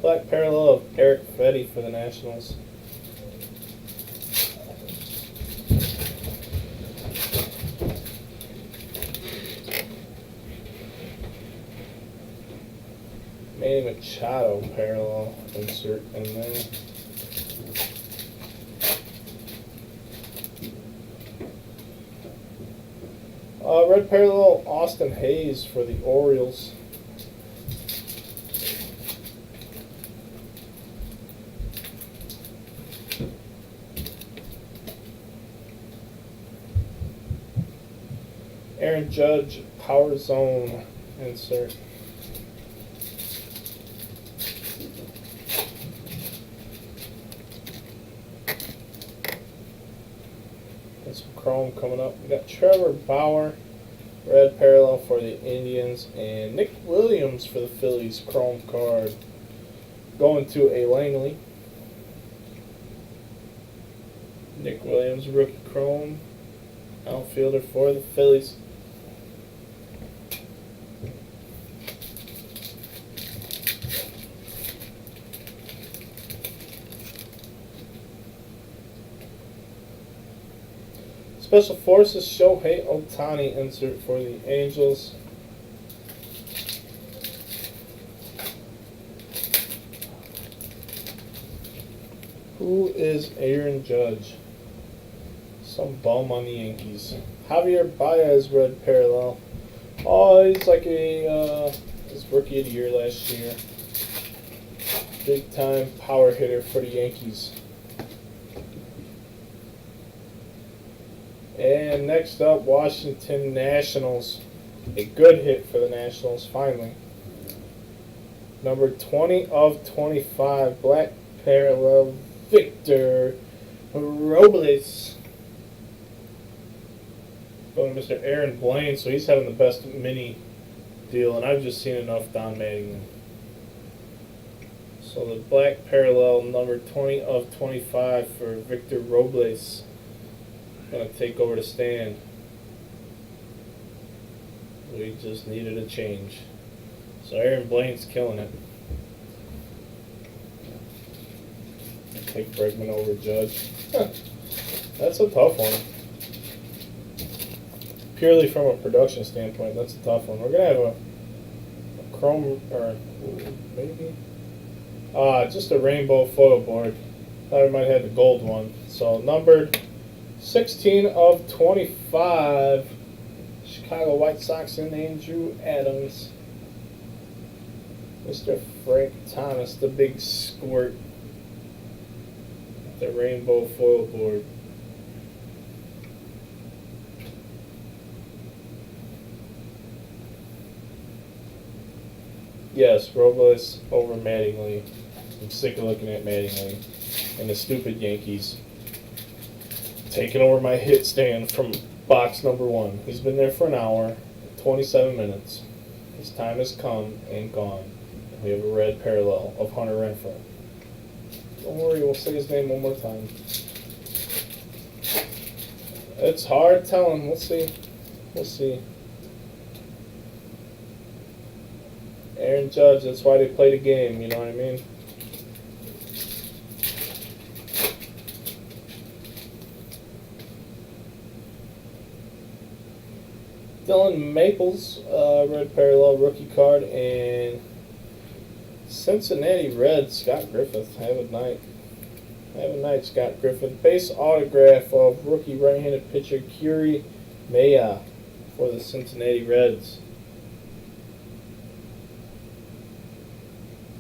Black parallel of Eric Fetty for the Nationals. Manny Machado parallel insert in there. Red parallel Austin Hayes for the Orioles. Aaron Judge Power Zone insert. Got some chrome coming up. We got Trevor Bauer, red parallel for the Indians, and Nick Williams for the Phillies, chrome card. Going to a Langley. Nick Williams, rookie chrome, outfielder for the Phillies. Special Forces Shohei Ohtani insert for the Angels. Who is Aaron Judge? Some bum on the Yankees. Javier Baez red parallel. Oh, he's like his rookie of the year last year. Big time power hitter for the Yankees. And next up, Washington Nationals. A good hit for the Nationals, finally. Number 20 of 25, black parallel, Victor Robles. Going to Mr. Aaron Blaine, so he's having the best mini deal, and I've just seen enough Don Mattingly. So the black parallel, number 20 of 25 for Victor Robles. Going to take over the stand. We just needed a change. So Aaron Blaine's killing it. Take Bregman over Judge. That's a tough one. Purely from a production standpoint, that's a tough one. We're going to have a chrome, or maybe, just a rainbow photo board. Thought we might have the gold one. So numbered 16 of 25, Chicago White Sox and Andrew Adams. Mr. Frank Thomas, the big squirt. The rainbow foil board. Yes, Robles over Mattingly. I'm sick of looking at Mattingly and the stupid Yankees taking over my hit stand from box number 1. He's been there for an hour, 27 minutes. His time has come and gone. We have a red parallel of Hunter Renfroe. Don't worry, we'll say his name one more time. It's hard telling. We'll see. We'll see. Aaron Judge, that's why they play the game, you know what I mean? Dylan Maples, red parallel rookie card, and Cincinnati Reds, Scott Griffith. Have a night. Have a night, Scott Griffith. Base autograph of rookie right-handed pitcher Curie Maya for the Cincinnati Reds.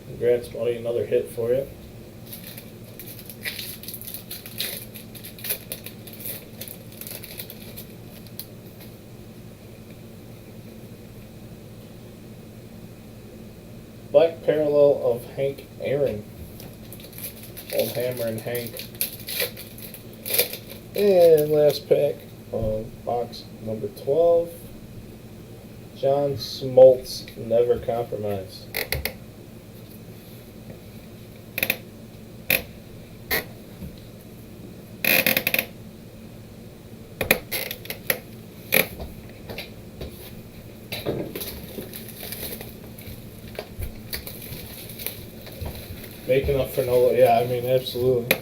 Congrats, buddy. Another hit for you. Black parallel of Hank Aaron. Old Hammer and Hank. And last pack of box number 12. John Smoltz, Never Compromise. Making up for Nola, yeah, I mean, absolutely.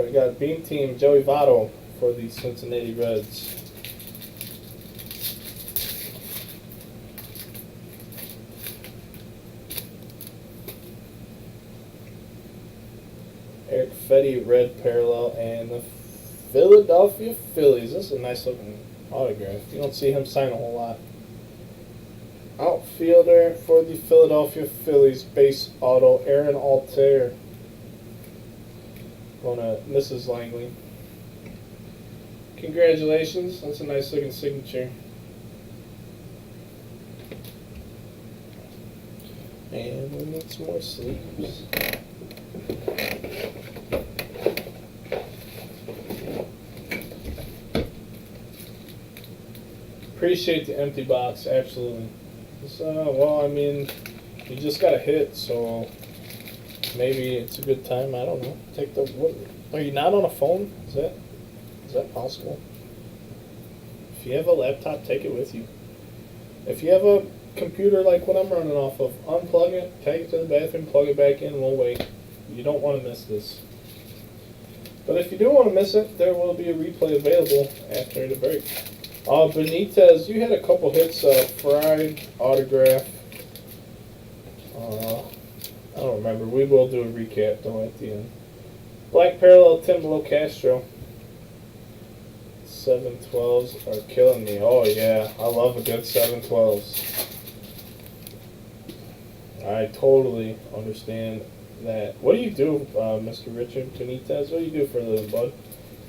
We got Beam Team Joey Votto for the Cincinnati Reds. Eric Fetty, red parallel, and the Philadelphia Phillies. This is a nice looking autograph. You don't see him sign a whole lot. Outfielder for the Philadelphia Phillies, base auto, Aaron Altair. Going to Mrs. Langley. Congratulations. That's a nice looking signature. And we need some more sleeves. Appreciate the empty box, absolutely. Well, I mean, you just got a hit, so maybe it's a good time. I don't know. Take the. What, are you not on a phone? Is that possible? If you have a laptop, take it with you. If you have a computer like what I'm running off of, unplug it, take it to the bathroom, plug it back in, we'll wait. You don't want to miss this. But if you do want to miss it, there will be a replay available after the break. Benitez, you had a couple hits. Fried autograph. I don't remember. We will do a recap though at the end. Black Parallel Timbalo Castro. 712s are killing me. Oh yeah, I love a good 712s. I totally understand that. What do you do, Mr. Richard Benitez? What do you do for a living, bud?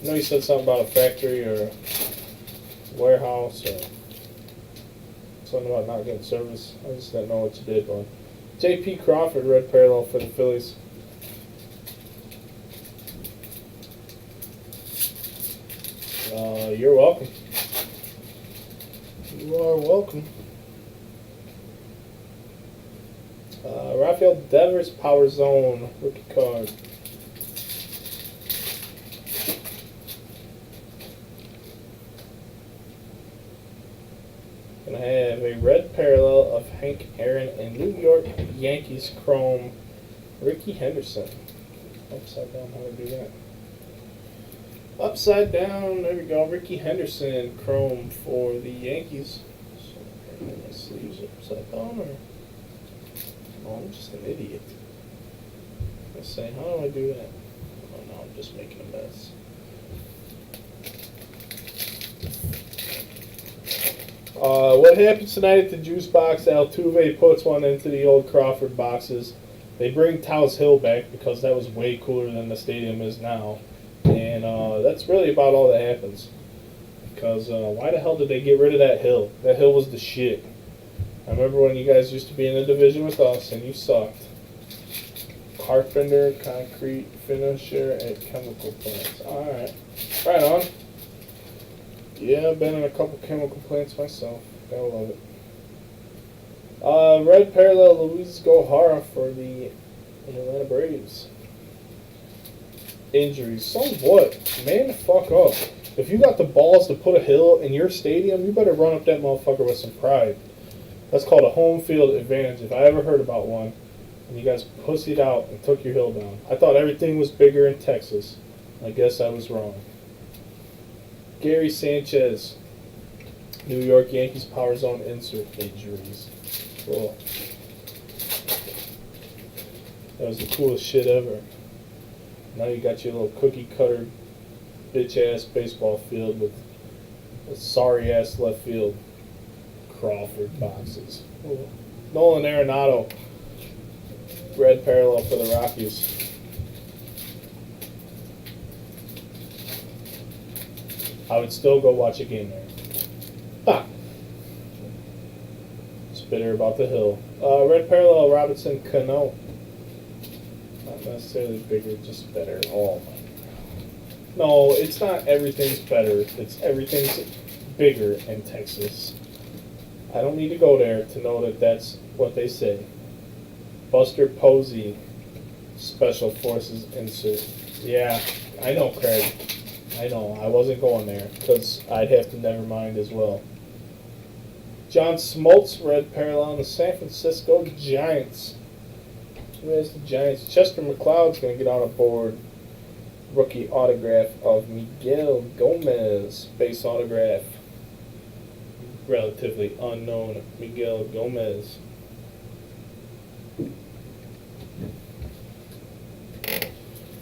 I know you said something about a factory or a warehouse or something about not getting service. I just didn't know what you did, bud. J.P. Crawford, red parallel for the Phillies. You're welcome. You are welcome. Rafael Devers, Power Zone, rookie card. Gonna have a red parallel of Hank Aaron and New York Yankees Chrome, Ricky Henderson. Upside down, how do I do that? Upside down, there we go. Ricky Henderson, Chrome for the Yankees. So, my sleeves upside down, or? Oh, I'm just an idiot. Let's say, how do I do that? Oh no, I'm just making a mess. What happens tonight at the juice box? Altuve puts one into the old Crawford boxes. They bring Taos Hill back because that was way cooler than the stadium is now. And that's really about all that happens. Because why the hell did they get rid of that hill? That hill was the shit. I remember when you guys used to be in a division with us and you sucked. Carpenter, concrete finisher, and chemical plants. Alright. Right on. Yeah, I've been in a couple chemical plants myself. Gotta love it. Red parallel Luis Gohara for the Atlanta Braves. Injuries. So what? Man the fuck up. If you got the balls to put a hill in your stadium, you better run up that motherfucker with some pride. That's called a home field advantage, if I ever heard about one. And you guys pussied out and took your hill down. I thought everything was bigger in Texas. I guess I was wrong. Gary Sanchez, New York Yankees Power Zone insert. Injuries. Cool. That was the coolest shit ever. Now you got your little cookie cutter, bitch ass baseball field with a sorry ass left field. Crawford boxes. Cool. Nolan Arenado, red parallel for the Rockies. I would still go watch a game there. Ah. Just bitter about the hill. Red parallel Robinson Cano. Not necessarily bigger, just better. Oh my God. No, it's not everything's better. It's everything's bigger in Texas. I don't need to go there to know that that's what they say. Buster Posey, Special Forces insert. Yeah, I know, Craig. I know. I wasn't going there because I'd have to never mind as well. John Smoltz, red parallel on the San Francisco Giants. Who has the Giants? Chester McLeod's going to get on a board. Rookie autograph of Miguel Gomez. Base autograph. Relatively unknown Miguel Gomez.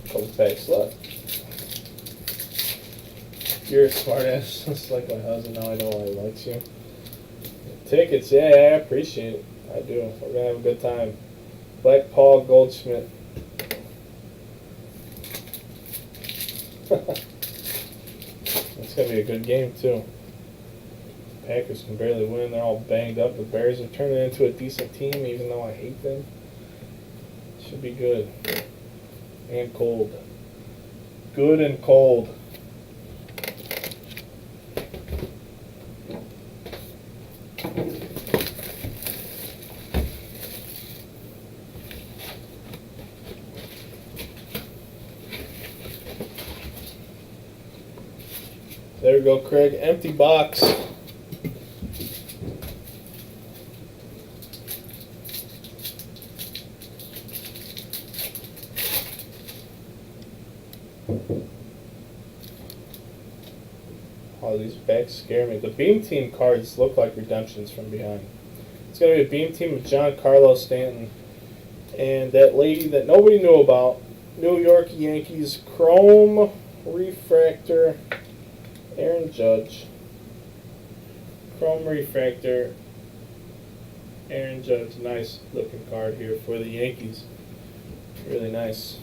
Couple packs left. You're a smart ass, just like my husband. Now I know why he likes you. Tickets, yeah, I appreciate it. I do. We're gonna have a good time. Black Paul Goldschmidt. It's gonna be a good game too. Packers can barely win. They're all banged up. The Bears are turning into a decent team, even though I hate them. Should be good. And cold. Good and cold. There we go, Craig. Empty box. Oh, these backs scare me. The Beam Team cards look like redemptions from behind. It's going to be a Beam Team of Giancarlo Stanton And that lady that nobody knew about, New York Yankees Chrome Refractor, Aaron Judge. Chrome Refractor, Aaron Judge. Nice looking card here for the Yankees. Really nice.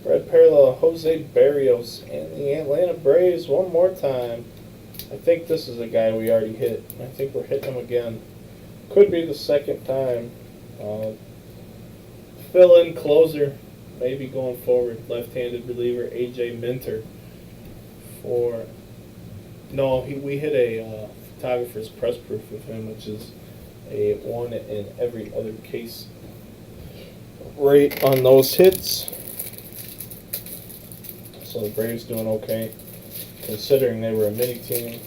Red parallel, Jose Barrios and the Atlanta Braves one more time. I think this is a guy we already hit. I think we're hitting him again. Could be the second time. Fill-in closer, maybe going forward. Left-handed reliever AJ Minter. We hit a photographer's press proof with him, which is a 1 in every other case rate on those hits. So the Braves doing okay, considering they were a mini team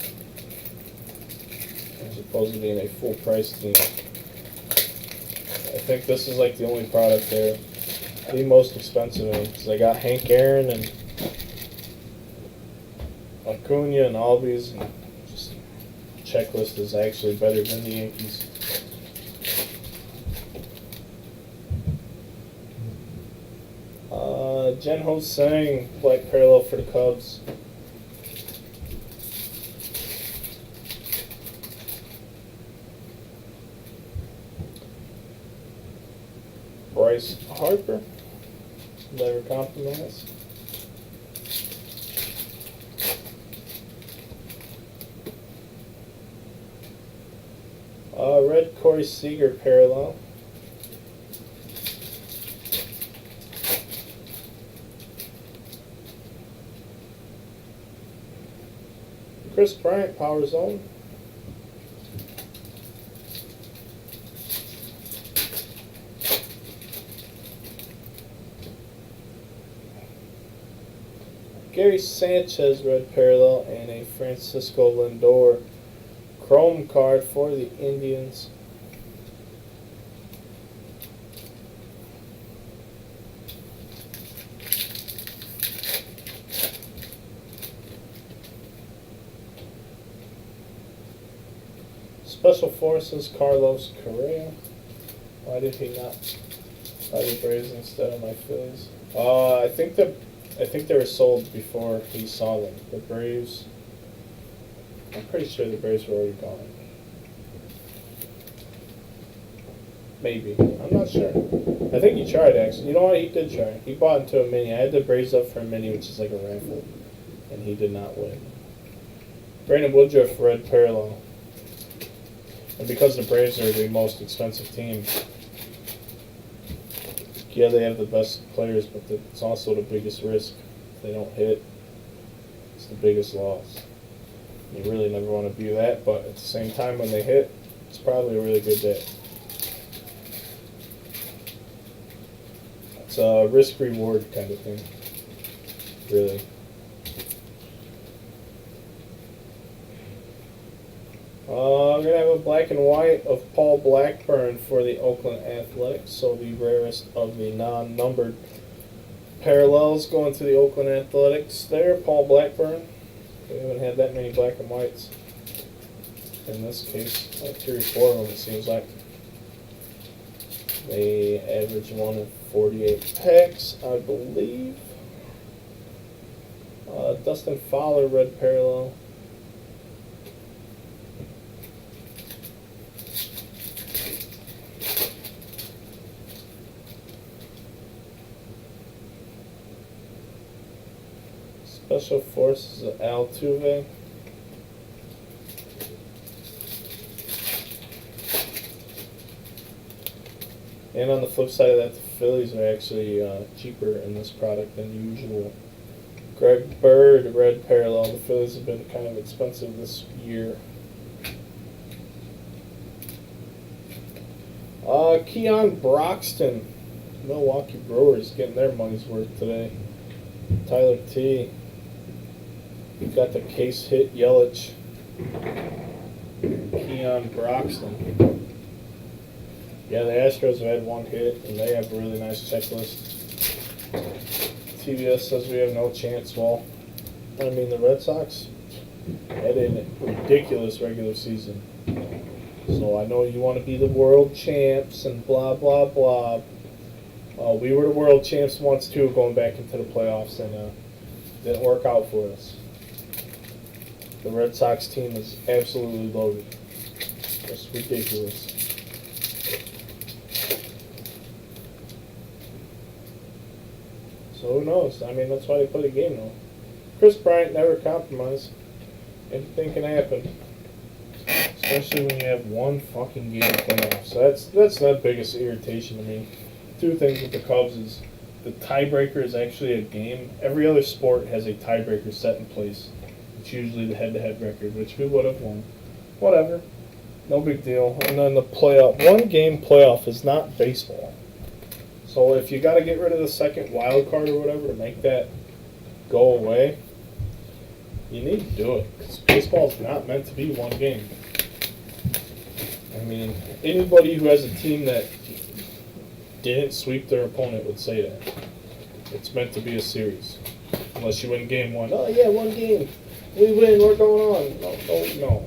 as opposed to being a full price team. I think this is like the only product there, the most expensive one, because I got Hank Aaron and Acuna and Albies, and just checklist is actually better than the Yankees. Jen Ho Sang, black parallel for the Cubs. Bryce Harper, never compromise. Red Corey Seager parallel. Chris Bryant, Power Zone. Gary Sanchez, red parallel, and a Francisco Lindor chrome card for the Indians. Special Forces, Carlos Correa. Why did he not buy the Braves instead of my Phillies? I think they were sold before he saw them. The Braves. I'm pretty sure the Braves were already gone. Maybe. I'm not sure. I think he tried, actually. You know what? He did try. He bought into a mini. I had the Braves up for a mini, which is like a raffle. And he did not win. Brandon Woodruff, red parallel. And because the Braves are the most expensive team, yeah, they have the best players, but it's also the biggest risk. If they don't hit, it's the biggest loss. You really never want to do that, but at the same time, when they hit, it's probably a really good day. It's a risk-reward kind of thing, really. I'm going to have a black and white of Paul Blackburn for the Oakland Athletics, so the rarest of the non-numbered parallels going to the Oakland Athletics there. Paul Blackburn. We haven't had that many black and whites. In this case, like 3 or 4 of them, it seems like. They average 1 in 48 packs, I believe. Dustin Fowler, red parallel. Special Forces of Altuve. And on the flip side of that, the Phillies are actually cheaper in this product than usual. Greg Bird, red parallel. The Phillies have been kind of expensive this year. Keon Broxton, Milwaukee Brewers, getting their money's worth today. Tyler T. We've got the case hit Yelich. Keon Broxton. Yeah, the Astros have had 1 hit, and they have a really nice checklist. TBS says we have no chance. Well, I mean, the Red Sox had a ridiculous regular season. So I know you want to be the world champs and blah, blah, blah. We were the world champs once, too, going back into the playoffs, and didn't work out for us. The Red Sox team is absolutely loaded. It's ridiculous. So who knows? I mean, that's why they play the game, though. Chris Bryant never compromised. Anything can happen. Especially when you have one fucking game of playoffs. So that's the biggest irritation to me. Two things with the Cubs is the tiebreaker is actually a game. Every other sport has a tiebreaker set in place. It's usually the head-to-head record, which we would have won. Whatever. No big deal. And then the playoff. One game playoff is not baseball. So if you got to get rid of the second wild card or whatever to make that go away, you need to do it. Because baseball is not meant to be one game. I mean, anybody who has a team that didn't sweep their opponent would say that. It's meant to be a series. Unless you win game one. Oh, yeah, one game. We win, we're going on. No.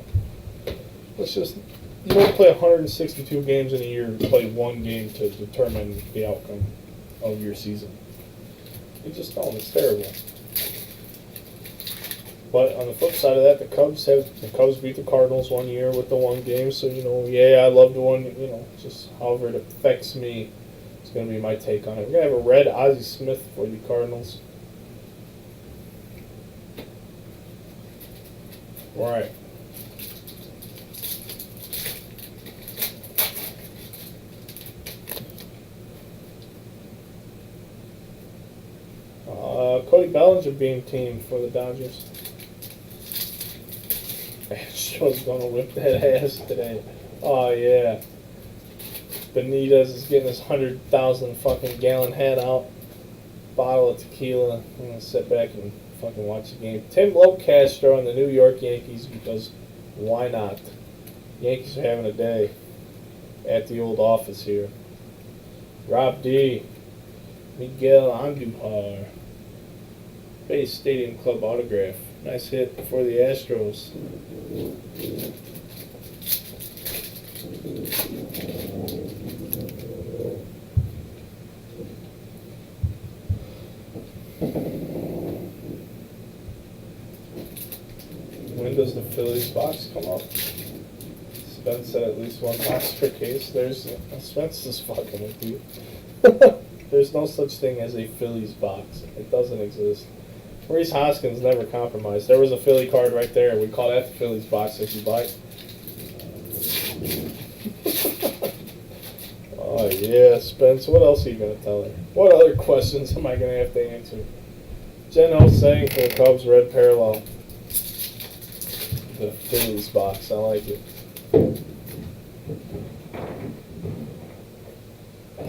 Let's just, you don't play 162 games in a year, you play one game to determine the outcome of your season. You just don't. It's terrible. But on the flip side of that, the Cubs beat the Cardinals one year with the one game. So, I love the one, just however it affects me. It's going to be my take on it. We're going to have a red Ozzie Smith for the Cardinals. All right. Cody Bellinger being teamed for the Dodgers. Astros gonna whip that ass today. Oh yeah. Benitez is getting his 100,000 fucking gallon hat out. Bottle of tequila. I'm gonna sit back and fucking watch the game. Tim Locastro and the New York Yankees, because why not? Yankees are having a day at the old office here. Rob D. Miguel Andujar. Base Stadium Club autograph. Nice hit for the Astros. When does the Phillies box come up? Spence said at least one box per case. Spence is fucking with you. There's no such thing as a Phillies box. It doesn't exist. Maurice Hoskins never compromised. There was a Philly card right there. We call that the Phillies box if you buy it. Oh, yeah, Spence. What else are you going to tell her? What other questions am I going to have to answer? Jen O saying for the Cubs, red parallel. The Phillies box. I like it.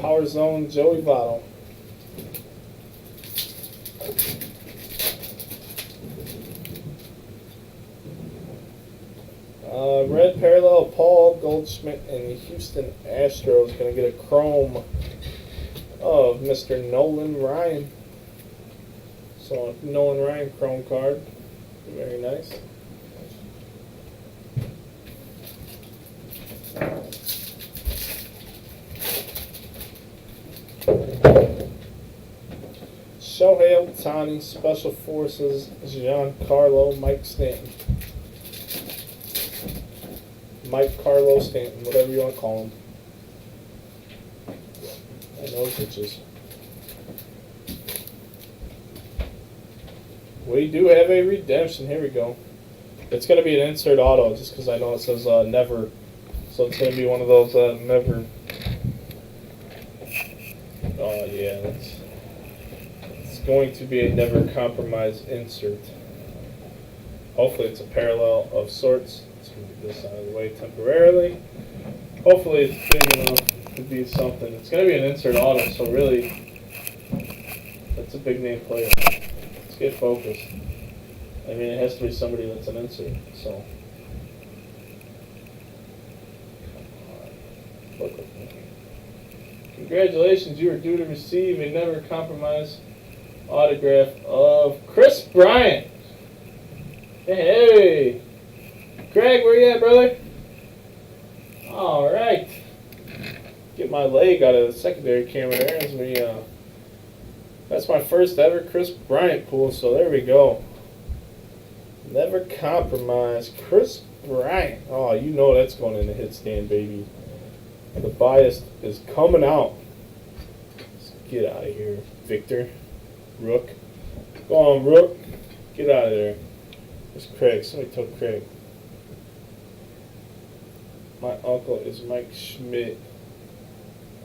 Power Zone, Joey Votto. Red parallel, Paul Goldschmidt and the Houston Astros going to get a chrome of Mr. Nolan Ryan. So a Nolan Ryan chrome card. Very nice. Shohei Ohtani, Special Forces, Giancarlo, Mike Stanton. Mike Carlo Stanton, whatever you want to call him. I know pitches. We do have a redemption. Here we go. It's going to be an insert auto just because I know it says never. So it's going to be one of those never. Oh, yeah. It's going to be a never compromise insert. Hopefully it's a parallel of sorts. Let's move this out of the way temporarily. Hopefully it's big enough to be something. It's going to be an insert auto, so really, that's a big name player. Let's get focused. I mean, it has to be somebody that's an insert, so. Come on. Look at me. Congratulations, you are due to receive a never compromise autograph of Chris Bryant. Hey, Craig, where you at, brother? All right. Get my leg out of the secondary camera there as we. That's my first ever Chris Bryant pull, so there we go. Never compromise, Chris Bryant. Oh, you know that's going in the hit stand, baby. The bias is coming out. Let's get out of here, Victor. Rook. Go on, Rook. Get out of there. There's Craig. Somebody took Craig. My uncle is Mike Schmidt.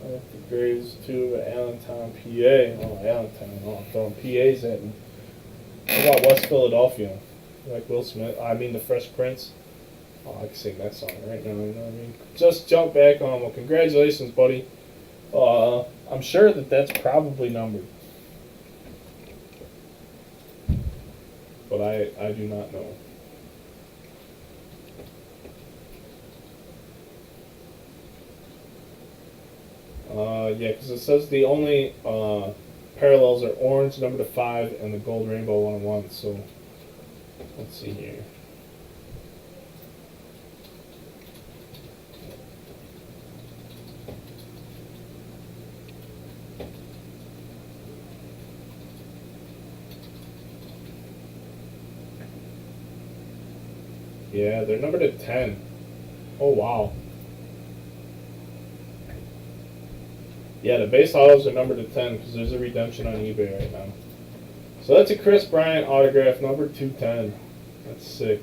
I left the Braves too at Allentown, PA. Oh, Allentown. Oh, I'm throwing PAs at me. What about West Philadelphia? Like Will Smith? I mean, the Fresh Prince. Oh, I can sing that song right now, you know what I mean? Just jump back on. Well, congratulations, buddy. I'm sure that's probably numbered. But I do not know. Yeah, because it says the only parallels are orange, number to 5, and the gold rainbow 1-1. So, let's see here. Yeah, they're numbered at 10. Oh, wow. Yeah, the base autos are numbered to 10 because there's a redemption on eBay right now. So that's a Chris Bryant autograph, number 210. That's sick.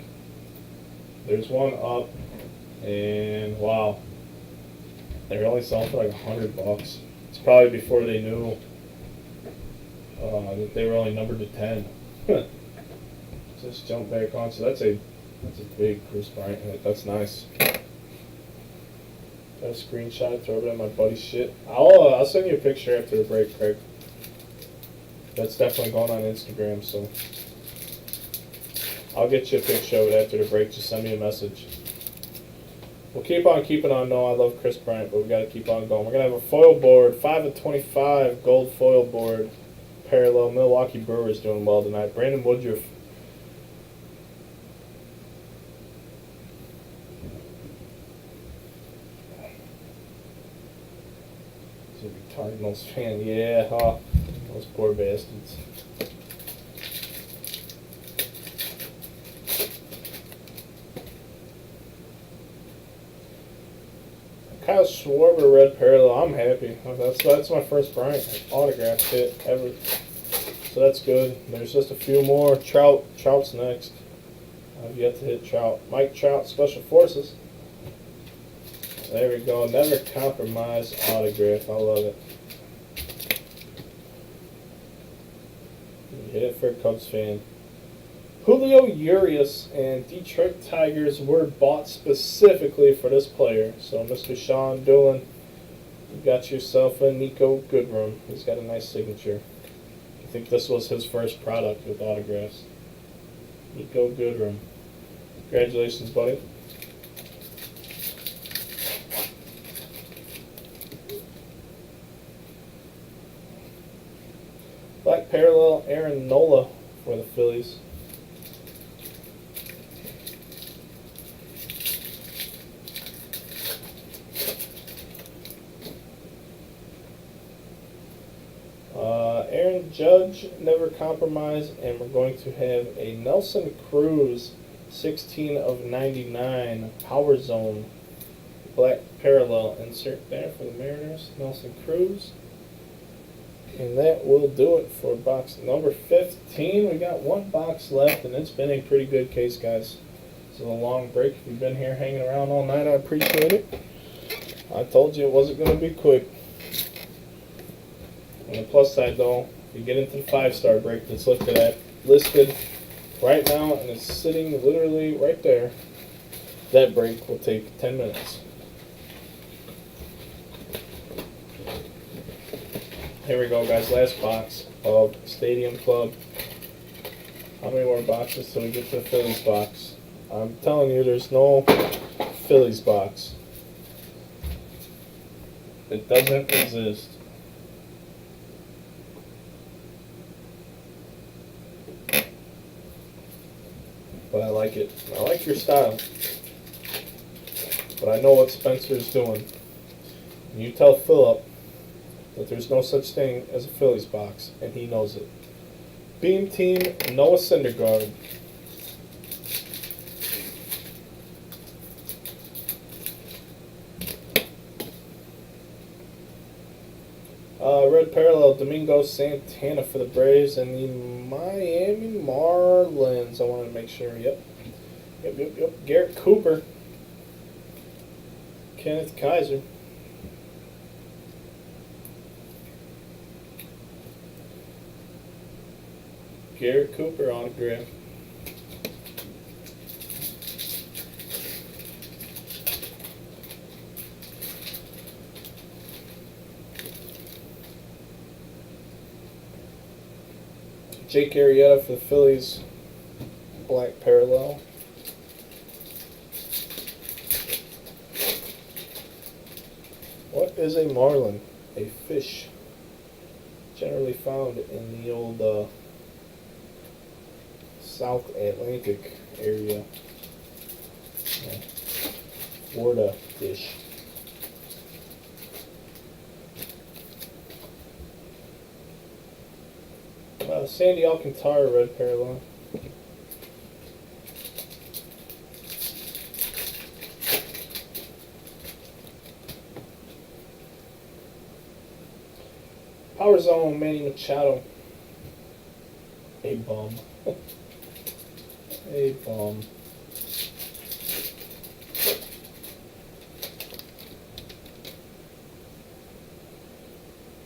There's one up, and wow. They're only selling for like $100. It's probably before they knew that they were only numbered to 10. Just jump back on. So that's a big Chris Bryant hit. That's nice. Got a screenshot, throw it on my buddy's shit. I'll send you a picture after the break, Craig. That's definitely going on Instagram, so I'll get you a picture of it after the break. Just send me a message. We'll keep on keeping on. No, I love Chris Bryant, but we got to keep on going. We're gonna have a foil board, 5 of 25 gold foil board, parallel. Milwaukee Brewers doing well tonight. Brandon Woodruff. Cardinals fan, yeah, those poor bastards. Kyle Schwarber red parallel. I'm happy. That's my first Bryant autograph hit ever, so that's good. There's just a few more. Trout's next. I've yet to hit Trout. Mike Trout, Special Forces. There we go. Never compromise autograph. I love it. You hit it for a Cubs fan. Julio Urias and Detroit Tigers were bought specifically for this player. So, Mr. Sean Doolin, you got yourself a Nico Goodrum. He's got a nice signature. I think this was his first product with autographs. Nico Goodrum. Congratulations, buddy. Black parallel Aaron Nola for the Phillies. Aaron Judge, never compromise, and we're going to have a Nelson Cruz, 16 of 99 Power Zone black parallel insert there for the Mariners. Nelson Cruz. And that will do it for box number 15. We got one box left, and it's been a pretty good case, guys. It's a long break. If you've been here hanging around all night, I appreciate it. I told you it wasn't going to be quick. On the plus side, though, you get into the 5-star break that's listed right now, and it's sitting literally right there. That break will take 10 minutes. Here we go, guys. Last box of Stadium Club. How many more boxes till we get to the Phillies box? I'm telling you, there's no Phillies box. It doesn't exist. but I like it. I like your style. But I know what Spencer's doing. And you tell Philip that there's no such thing as a Phillies box, and he knows it. Beam Team, Noah Syndergaard. Red parallel, Domingo Santana for the Braves and the Miami Marlins. I wanted to make sure. Yep. Garrett Cooper. Kenneth Kaiser. Garrett Cooper autograph. Jake Arrieta for the Phillies, black parallel. What is a marlin? A fish generally found in the old South Atlantic area. Florida fish. Sandy Alcantara, red parallel. Power Zone, Manny Machado. A bum. A bum.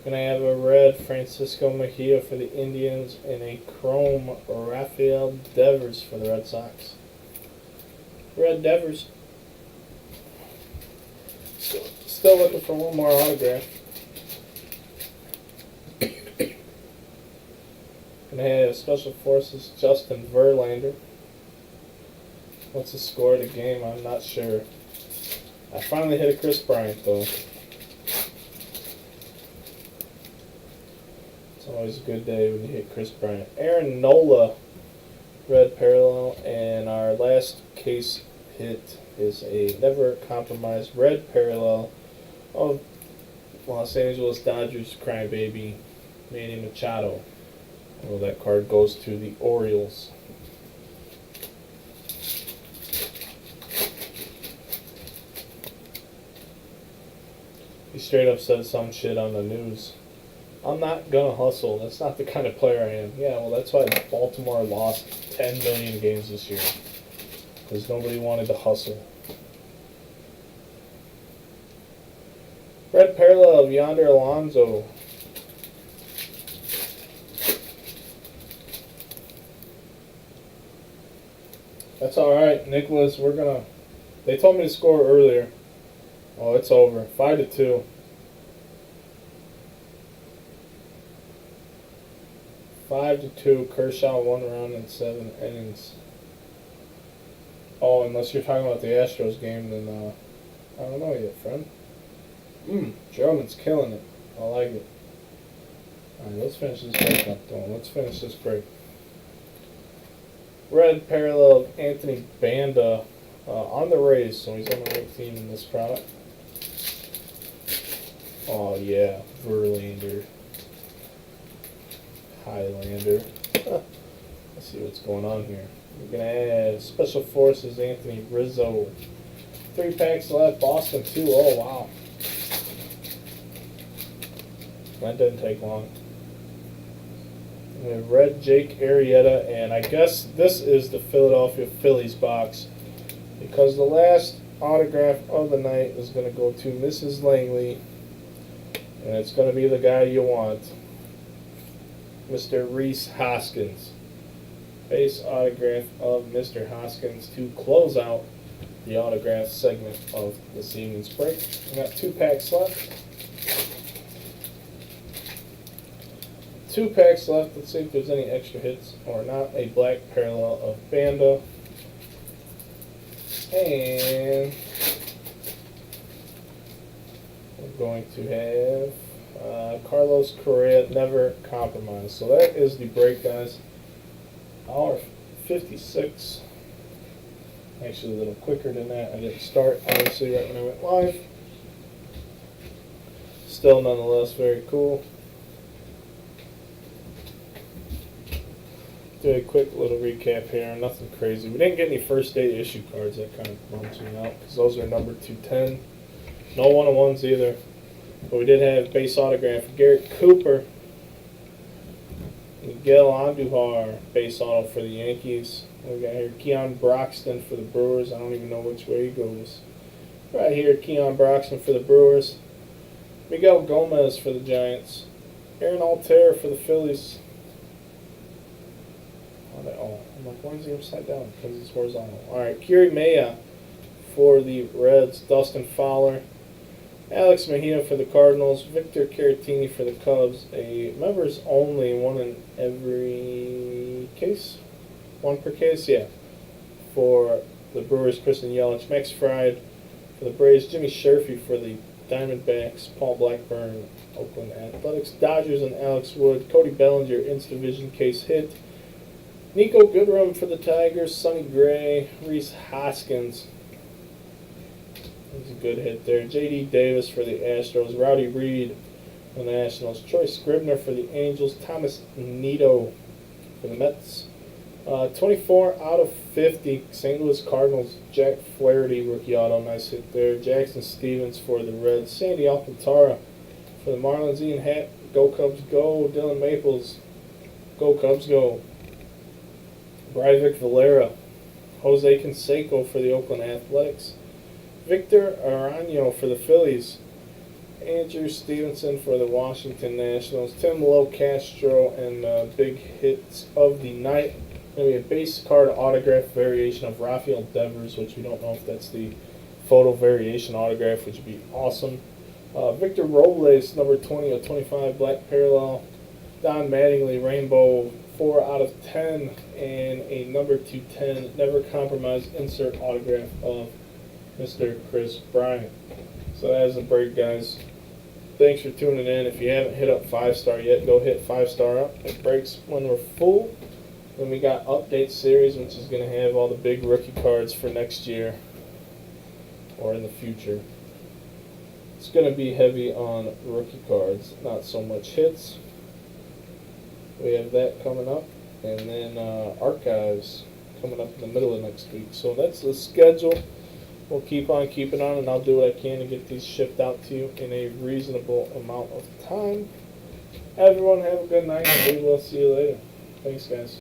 Gonna have a red Francisco Mejia for the Indians and a chrome Rafael Devers for the Red Sox. Red Devers. Still looking for one more autograph. Gonna have Special Forces Justin Verlander. What's the score of the game? I'm not sure. I finally hit a Chris Bryant though. Always a good day when you hit Chris Bryant. Aaron Nola, red parallel, and our last case hit is a never compromised red parallel of Los Angeles Dodgers crybaby Manny Machado. Well, that card goes to the Orioles. He straight up said some shit on the news. I'm not gonna hustle. That's not the kind of player I am. Yeah, well, that's why Baltimore lost 10 million games this year. Because nobody wanted to hustle. Red parallel of Yonder Alonso. That's alright, Nicholas. We're gonna. They told me to score earlier. Oh, it's over. 5-2. 5-2, Kershaw 1 run in 7 innings. Oh, unless you're talking about the Astros game, then I don't know yet, friend. German's killing it. I like it. Alright, let's finish this break up, though. Let's finish this break. Red parallel of Anthony Banda on the Rays, so he's on the right team in this product. Oh, yeah, Verlander. Highlander. Let's see what's going on here. We're going to add Special Forces Anthony Rizzo. 3 packs left. Boston 2. Oh, wow. That didn't take long. We have red Jake Arrieta, and I guess this is the Philadelphia Phillies box because the last autograph of the night is going to go to Mrs. Langley, and it's going to be the guy you want. Mr. Rhys Hoskins. Base autograph of Mr. Hoskins to close out the autograph segment of this evening's break. We got 2 packs left. 2 packs left. Let's see if there's any extra hits or not. A black parallel of Banda. And we're going to have Carlos Correa, never compromised. So that is the break, guys. Hour 56. Actually, a little quicker than that. I didn't start, obviously, right when I went live. Still, nonetheless, very cool. Do a quick little recap here. Nothing crazy. We didn't get any first day issue cards. That kind of bums me out because those are number 210. No one-on-ones either. But we did have base autograph Garrett Cooper. Miguel Andujar, base auto for the Yankees. We got here Keon Broxton for the Brewers. I don't even know which way he goes. Right here, Keon Broxton for the Brewers. Miguel Gomez for the Giants. Aaron Altair for the Phillies. I'm like, why is he upside down? Because it's horizontal. Alright, Kiri Maya for the Reds. Dustin Fowler. Alex Mejia for the Cardinals. Victor Caratini for the Cubs. A members only, one in every case. One per case, yeah. For the Brewers, Kristen Yelich. Max Fried for the Braves. Jimmy Sherfy for the Diamondbacks. Paul Blackburn, Oakland Athletics. Dodgers and Alex Wood. Cody Bellinger, Inst Division case hit. Nico Goodrum for the Tigers. Sonny Gray. Reese Hoskins. That's a good hit there. J.D. Davis for the Astros. Rowdy Reed for the Nationals. Troy Scribner for the Angels. Thomas Nido for the Mets. 24 out of 50. St. Louis Cardinals. Jack Flaherty, rookie auto. Nice hit there. Jackson Stevens for the Reds. Sandy Alcantara for the Marlins. Ian Happ. Go Cubs go. Dylan Maples. Go Cubs go. Breivik Valera. Jose Canseco for the Oakland Athletics. Victor Arano for the Phillies. Andrew Stevenson for the Washington Nationals. Tim Lowe Castro and big hits of the night. Going to be a base card autograph variation of Rafael Devers, which we don't know if that's the photo variation autograph, which would be awesome. Victor Robles, number 20 of 25, black parallel. Don Mattingly, rainbow, 4 out of 10, and a number 210, never compromise insert autograph of Mr. Chris Bryant. So that is a break, guys. Thanks for tuning in. If you haven't hit up 5-star yet, go hit 5-star up. It breaks when we're full. Then we got Update Series, which is going to have all the big rookie cards for next year or in the future. It's going to be heavy on rookie cards, not so much hits. We have that coming up. And then Archives coming up in the middle of next week. So that's the schedule. We'll keep on keeping on, and I'll do what I can to get these shipped out to you in a reasonable amount of time. Everyone have a good night, and we will see you later. Thanks, guys.